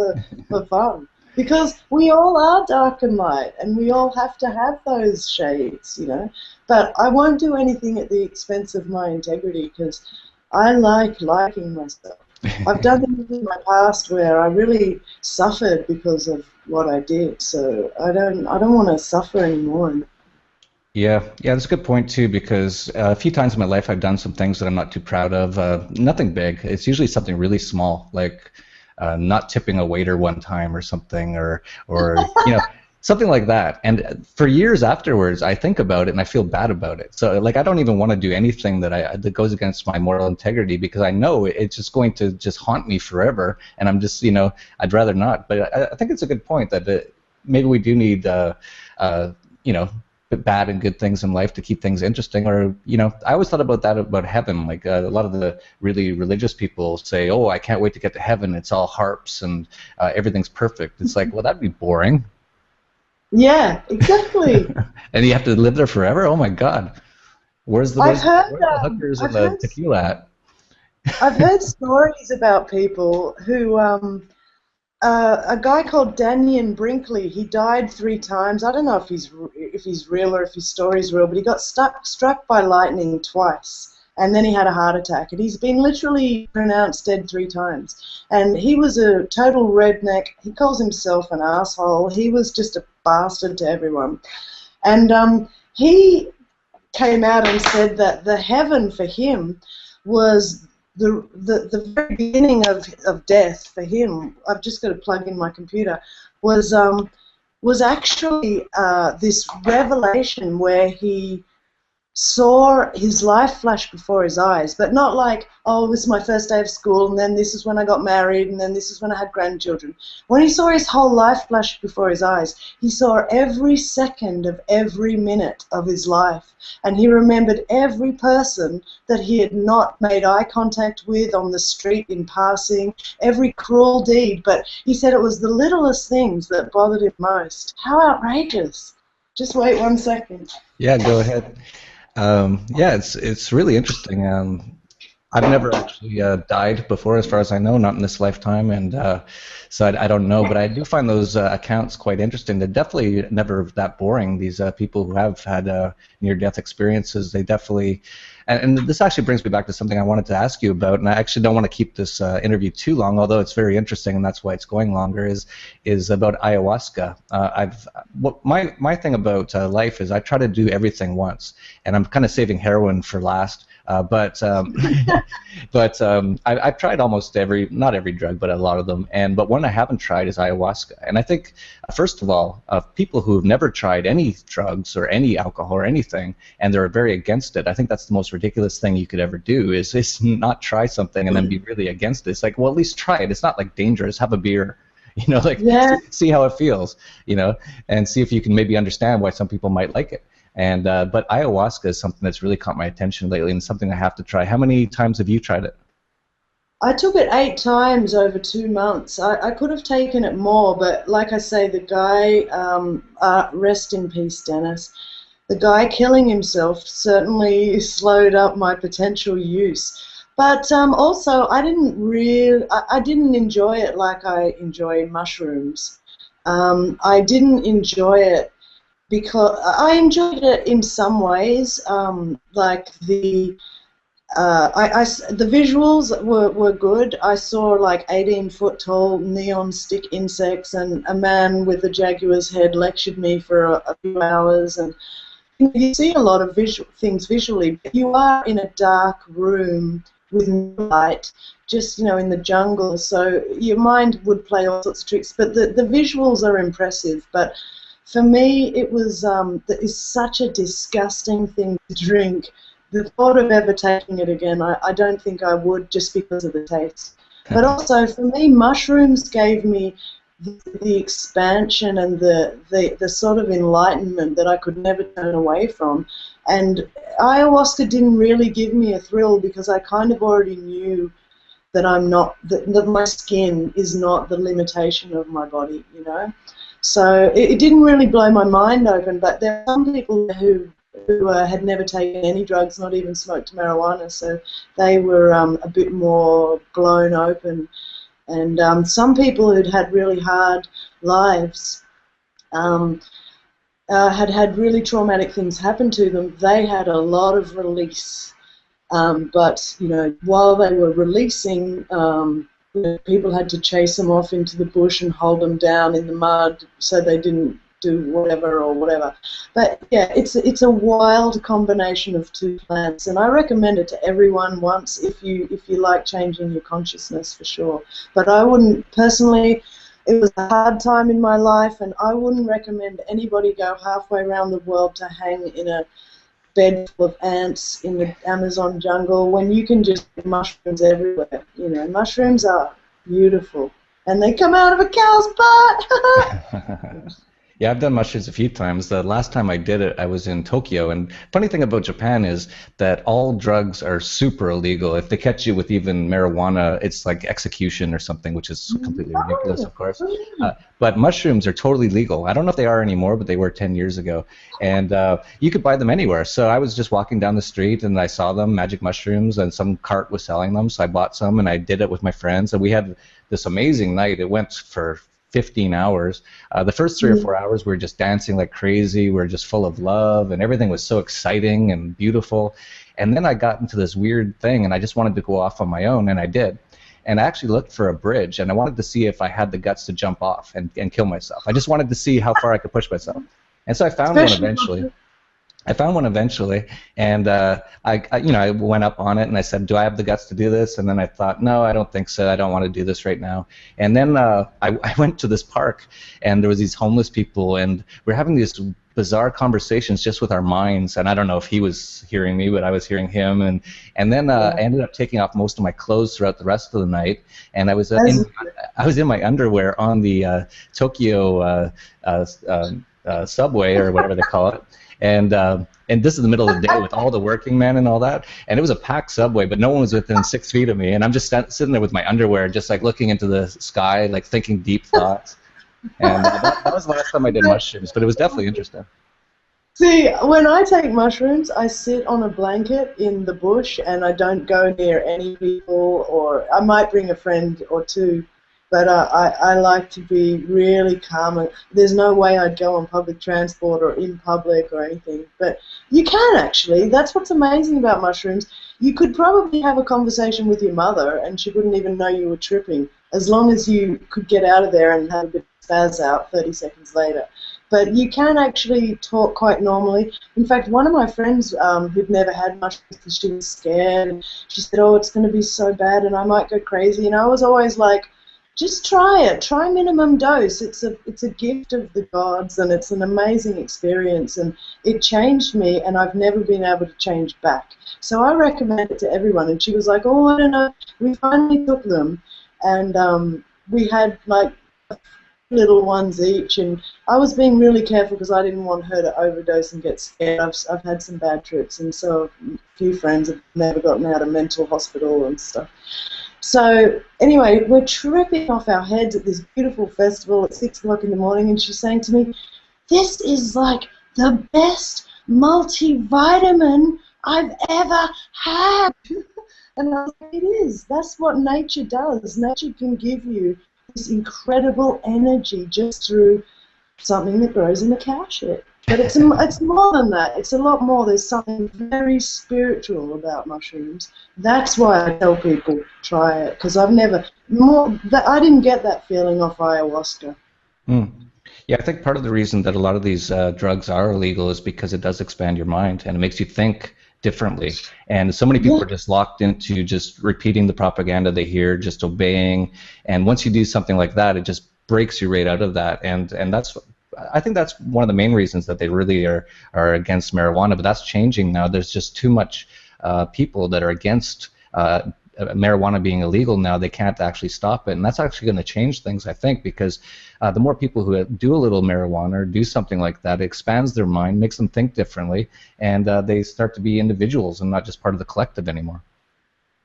for fun. Because we all are dark and light, and we all have to have those shades, you know. But I won't do anything at the expense of my integrity, because I like liking myself. I've done things in my past where I really suffered because of what I did, so I don't want to suffer anymore. Yeah, that's a good point too, because a few times in my life I've done some things that I'm not too proud of. Nothing big. It's usually something really small, like not tipping a waiter one time or something, or you know, something like that. And for years afterwards, I think about it and I feel bad about it. So like, I don't even want to do anything that goes against my moral integrity, because I know it's just going to just haunt me forever. And I'm just, you know, I'd rather not. But I think it's a good point that maybe we do need, you know, bad and good things in life to keep things interesting. Or, you know, I always thought about that about heaven. Like a lot of the really religious people say, oh, I can't wait to get to heaven, it's all harps and everything's perfect. It's like, well, that'd be boring. Yeah, exactly. And you have to live there forever? Oh my God. Where's the hookers and the tequila at? I've heard stories about people who a guy called Dannion Brinkley, he died 3 times. I don't know if he's real or if his story's real, but he got struck by lightning twice, and then he had a heart attack. And he's been literally pronounced dead 3 times. And he was a total redneck. He calls himself an asshole. He was just a bastard to everyone. And he came out and said that the heaven for him was the very beginning of death for him. I've just got to plug in my computer. Was actually this revelation where he saw his life flash before his eyes, but not like, oh, this is my first day of school, and then this is when I got married, and then this is when I had grandchildren. When he saw his whole life flash before his eyes, he saw every second of every minute of his life, and he remembered every person that he had not made eye contact with on the street in passing, every cruel deed, but he said it was the littlest things that bothered him most. How outrageous. Just wait 1 second. Yeah, go ahead. Yeah, it's really interesting. I've never actually died before, as far as I know, not in this lifetime, and so I don't know. But I do find those accounts quite interesting. They're definitely never that boring. These people who have had near-death experiences, they definitely. And this actually brings me back to something I wanted to ask you about, and I actually don't want to keep this interview too long, although it's very interesting, and that's why it's going longer. Is about ayahuasca. My thing about life is I try to do everything once, and I'm kind of saving heroin for last. But I've tried almost not every drug, but a lot of them. But one I haven't tried is ayahuasca. And I think, first of all, people who have never tried any drugs or any alcohol or anything, and they're very against it, I think that's the most ridiculous thing you could ever do is not try something and then be really against it. It's like, well, at least try it. It's not like dangerous. Have a beer. See how it feels, and see if you can maybe understand why some people might like it. And but ayahuasca is something that's really caught my attention lately, and something I have to try. How many times have you tried it? I took it 8 times over 2 months. I could have taken it more, but like I say, the guy, rest in peace, Dennis, the guy killing himself certainly slowed up my potential use. But also, I didn't enjoy it like I enjoy mushrooms. I didn't enjoy it because I enjoyed it in some ways, like the visuals were good. I saw like 18-foot tall neon stick insects, and a man with a jaguar's head lectured me for a few hours, and you see a lot of things visually, but you are in a dark room with no light, just in the jungle, so your mind would play all sorts of tricks, but the visuals are impressive. But for me, it was it's such a disgusting thing to drink. The thought of ever taking it again, I don't think I would, just because of the taste. But also, for me, mushrooms gave me the expansion and the sort of enlightenment that I could never turn away from. And ayahuasca didn't really give me a thrill because I kind of already knew that that my skin is not the limitation of my body, So it didn't really blow my mind open, but there are some people who had never taken any drugs, not even smoked marijuana, so they were a bit more blown open. And some people who'd had really hard lives, had really traumatic things happen to them, they had a lot of release. But, while they were releasing, people had to chase them off into the bush and hold them down in the mud so they didn't do whatever. But yeah, it's a wild combination of 2 plants, and I recommend it to everyone once if you like changing your consciousness, for sure. But I wouldn't personally. It was a hard time in my life, and I wouldn't recommend anybody go halfway around the world to hang in a bed full of ants in the Amazon jungle when you can just get mushrooms everywhere. Mushrooms are beautiful, and they come out of a cow's butt. Yeah, I've done mushrooms a few times. The last time I did it, I was in Tokyo, and funny thing about Japan is that all drugs are super illegal. If they catch you with even marijuana, it's like execution or something, which is completely ridiculous, of course. But mushrooms are totally legal. I don't know if they are anymore, but they were 10 years ago. And you could buy them anywhere. So I was just walking down the street, and I saw them, magic mushrooms, and some cart was selling them. So I bought some, and I did it with my friends. And we had this amazing night. It went for 15 hours. The first 3 or 4 hours we were just dancing like crazy. We were just full of love, and everything was so exciting and beautiful. And then I got into this weird thing, and I just wanted to go off on my own, and I did. And I actually looked for a bridge, and I wanted to see if I had the guts to jump off and kill myself. I just wanted to see how far I could push myself. And so I found one eventually. And I went up on it, and I said, do I have the guts to do this? And then I thought, no, I don't think so. I don't want to do this right now. And then I went to this park, and there was these homeless people, and we're having this bizarre conversations just with our minds. And I don't know if he was hearing me, but I was hearing him. And then I ended up taking off most of my clothes throughout the rest of the night. And I was in my underwear on the Tokyo subway or whatever they call it. And this is the middle of the day with all the working men and all that. And it was a packed subway, but no one was within 6 feet of me. And I'm just sitting there with my underwear, just like looking into the sky, like thinking deep thoughts. And that was the last time I did mushrooms, but it was definitely interesting. See, when I take mushrooms, I sit on a blanket in the bush and I don't go near any people, or I might bring a friend or two, but I like to be really calm. And there's no way I'd go on public transport or in public or anything, but you can actually. That's what's amazing about mushrooms. You could probably have a conversation with your mother and she wouldn't even know you were tripping, as long as you could get out of there and have a bit of spaz out 30 seconds later. But you can actually talk quite normally. In fact, one of my friends who'd never had mushrooms because she was scared, and she said, oh, it's going to be so bad and I might go crazy. And I was always like, just try it. Try minimum dose. It's a gift of the gods, and it's an amazing experience. And it changed me, and I've never been able to change back. So I recommend it to everyone. And she was like, oh, I don't know. We finally took them, and we had like little ones each, and I was being really careful because I didn't want her to overdose and get scared. I've had some bad trips, and so a few friends have never gotten out of mental hospital and stuff. So anyway, we're tripping off our heads at this beautiful festival at 6 o'clock in the morning, and she's saying to me, this is like the best multivitamin I've ever had. And I was like, it is. That's what nature does. Nature can give you this incredible energy just through something that grows in a cowshed. But it's more than that. It's a lot more. There's something very spiritual about mushrooms. That's why I tell people try it, because I didn't get that feeling off ayahuasca. Yeah, I think part of the reason that a lot of these drugs are illegal is because it does expand your mind and it makes you think differently. And so many people are just locked into just repeating the propaganda they hear, just obeying. And once you do something like that, it just breaks you right out of that. And I think that's one of the main reasons that they really are against marijuana. But that's changing now. There's just too much people that are against marijuana being illegal now. They can't actually stop it, and that's actually going to change things, I think, because the more people who do a little marijuana or do something like that, it expands their mind, makes them think differently, and they start to be individuals and not just part of the collective anymore.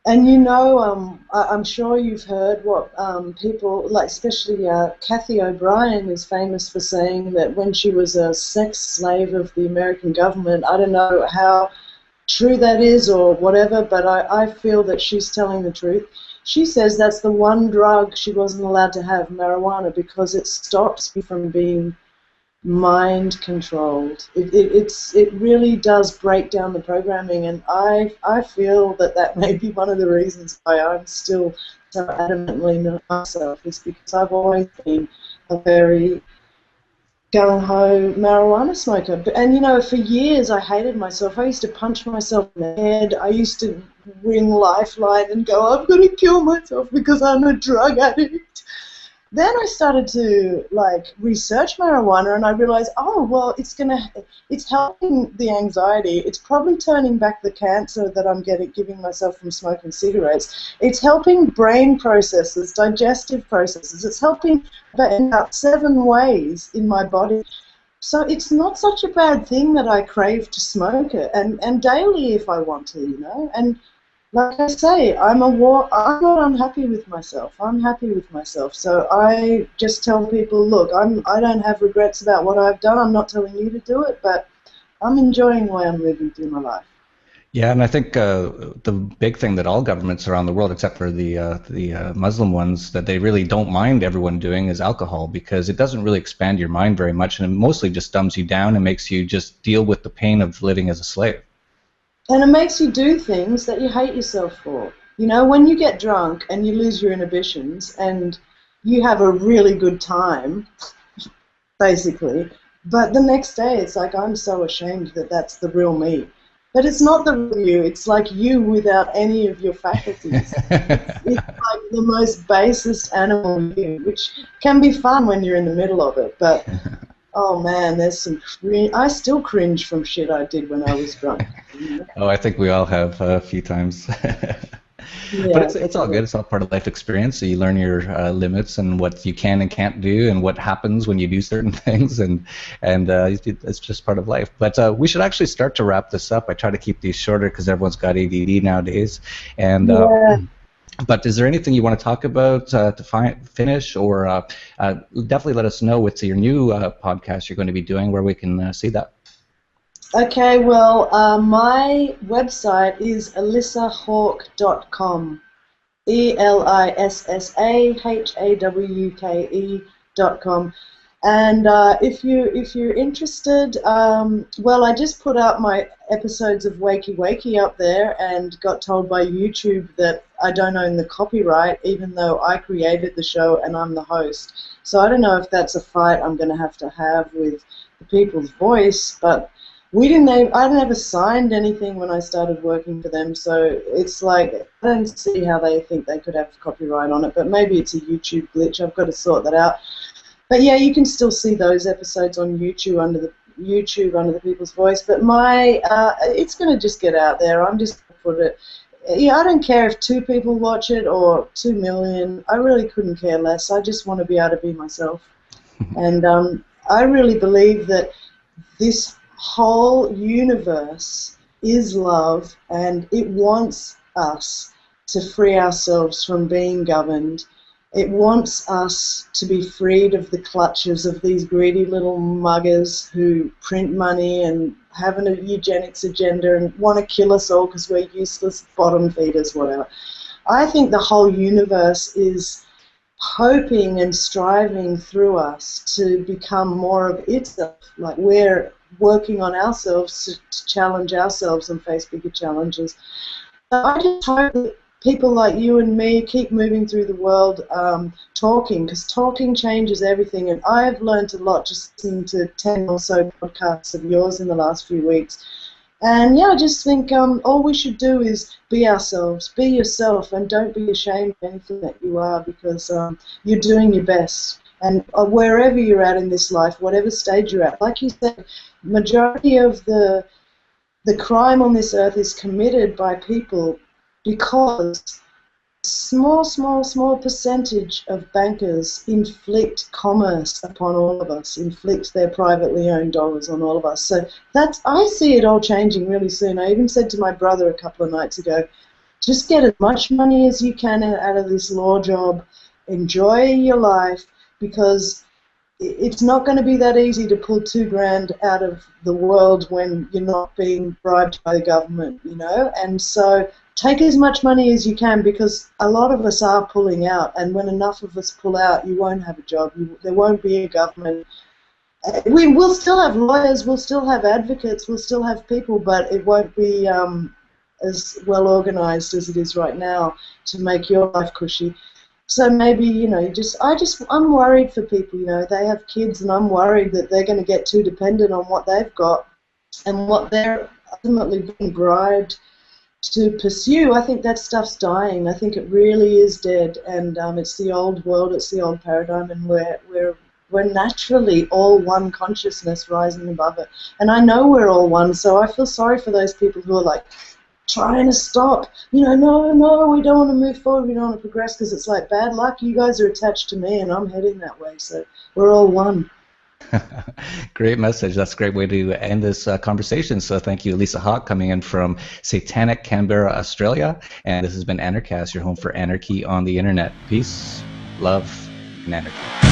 And you know, I'm sure you've heard what people, like especially Kathy O'Brien is famous for saying that when she was a sex slave of the American government, I don't know how true that is or whatever, but I feel that she's telling the truth. She says that's the one drug she wasn't allowed to have, marijuana, because it stops you from being mind controlled. It really does break down the programming, and I feel that may be one of the reasons why I'm still so adamantly not myself, is because I've always been a very gung-ho marijuana smoker. And you know, for years I hated myself. I used to punch myself in the head. I used to ring Lifeline and go, I'm going to kill myself because I'm a drug addict. Then I started to research marijuana, and I realized, oh well, it's helping the anxiety. It's probably turning back the cancer that I'm giving myself from smoking cigarettes. It's helping brain processes, digestive processes. It's helping in about 7 ways in my body. So it's not such a bad thing that I crave to smoke it, and daily if I want to, you know. And like I say, I'm not unhappy with myself. I'm happy with myself. So I just tell people, look, I don't have regrets about what I've done. I'm not telling you to do it, but I'm enjoying the way I'm living through my life. Yeah, and I think the big thing that all governments around the world, except for the Muslim ones, that they really don't mind everyone doing is alcohol, because it doesn't really expand your mind very much, and it mostly just dumbs you down and makes you just deal with the pain of living as a slave. And it makes you do things that you hate yourself for. You know, when you get drunk and you lose your inhibitions and you have a really good time, basically, but the next day it's like, I'm so ashamed that that's the real me. But it's not the real you. It's like you without any of your faculties. It's like the most basest animal you, which can be fun when you're in the middle of it. But Oh man, there's some I still cringe from shit I did when I was drunk. Oh, I think we all have a few times. But Yeah. it's all good. It's all part of life experience. So you learn your limits and what you can and can't do, and what happens when you do certain things, and it's just part of life. But we should actually start to wrap this up. I try to keep these shorter because everyone's got ADD nowadays. And Yeah. but is there anything you want to talk about to finish, or definitely let us know what's your new podcast you're going to be doing, where we can see that. Okay, well, my website is elissahawke.com. ELISSAHAWKE.com. And if you're interested, well, I just put up my episodes of Wakey Wakey up there and got told by YouTube that I don't own the copyright, even though I created the show and I'm the host. So I don't know if that's a fight I'm going to have with the People's Voice, but I never signed anything when I started working for them, so it's like, I don't see how they think they could have copyright on it, but maybe it's a YouTube glitch. I've got to sort that out. But yeah, you can still see those episodes on YouTube under the People's Voice, but it's going to just get out there. I'm just going to put it, I don't care if 2 people watch it or 2 million. I really couldn't care less. I just want to be able to be myself. And I really believe that this whole universe is love, and it wants us to free ourselves from being governed. It wants us to be freed of the clutches of these greedy little muggers who print money and have a eugenics agenda and want to kill us all because we're useless bottom feeders, whatever. I think the whole universe is hoping and striving through us to become more of itself. Like, we're working on ourselves to challenge ourselves and face bigger challenges. So I just hope that people like you and me keep moving through the world talking, because talking changes everything. And I've learned a lot just listening to 10 or so podcasts of yours in the last few weeks. And yeah, I just think all we should do is be ourselves, be yourself, and don't be ashamed of anything that you are, because you're doing your best. And wherever you're at in this life, whatever stage you're at, like you said, majority of the crime on this earth is committed by people because small percentage of bankers inflict commerce upon all of us, inflict their privately owned dollars on all of us. So I see it all changing really soon. I even said to my brother a couple of nights ago, just get as much money as you can out of this law job, enjoy your life, because it's not going to be that easy to pull $2,000 out of the world when you're not being bribed by the government, you know. And so take as much money as you can, because a lot of us are pulling out, and when enough of us pull out, you won't have a job, there won't be a government. We will still have lawyers, we'll still have advocates, we'll still have people, but it won't be as well organized as it is right now to make your life cushy. So maybe, you know, I'm worried for people, you know, they have kids, and I'm worried that they're going to get too dependent on what they've got and what they're ultimately being bribed to pursue. I think that stuff's dying. I think it really is dead, and it's the old world, it's the old paradigm, and we're naturally all one consciousness rising above it. And I know we're all one, so I feel sorry for those people who are like, trying to stop, you know, no, we don't want to move forward, we don't want to progress, because it's like, bad luck, you guys are attached to me and I'm heading that way, so we're all one. Great message. That's a great way to end this conversation. So thank you, Elissa Hawke, coming in from satanic Canberra, Australia. And this has been Anarchast, your home for anarchy on the internet. Peace, love, and anarchy.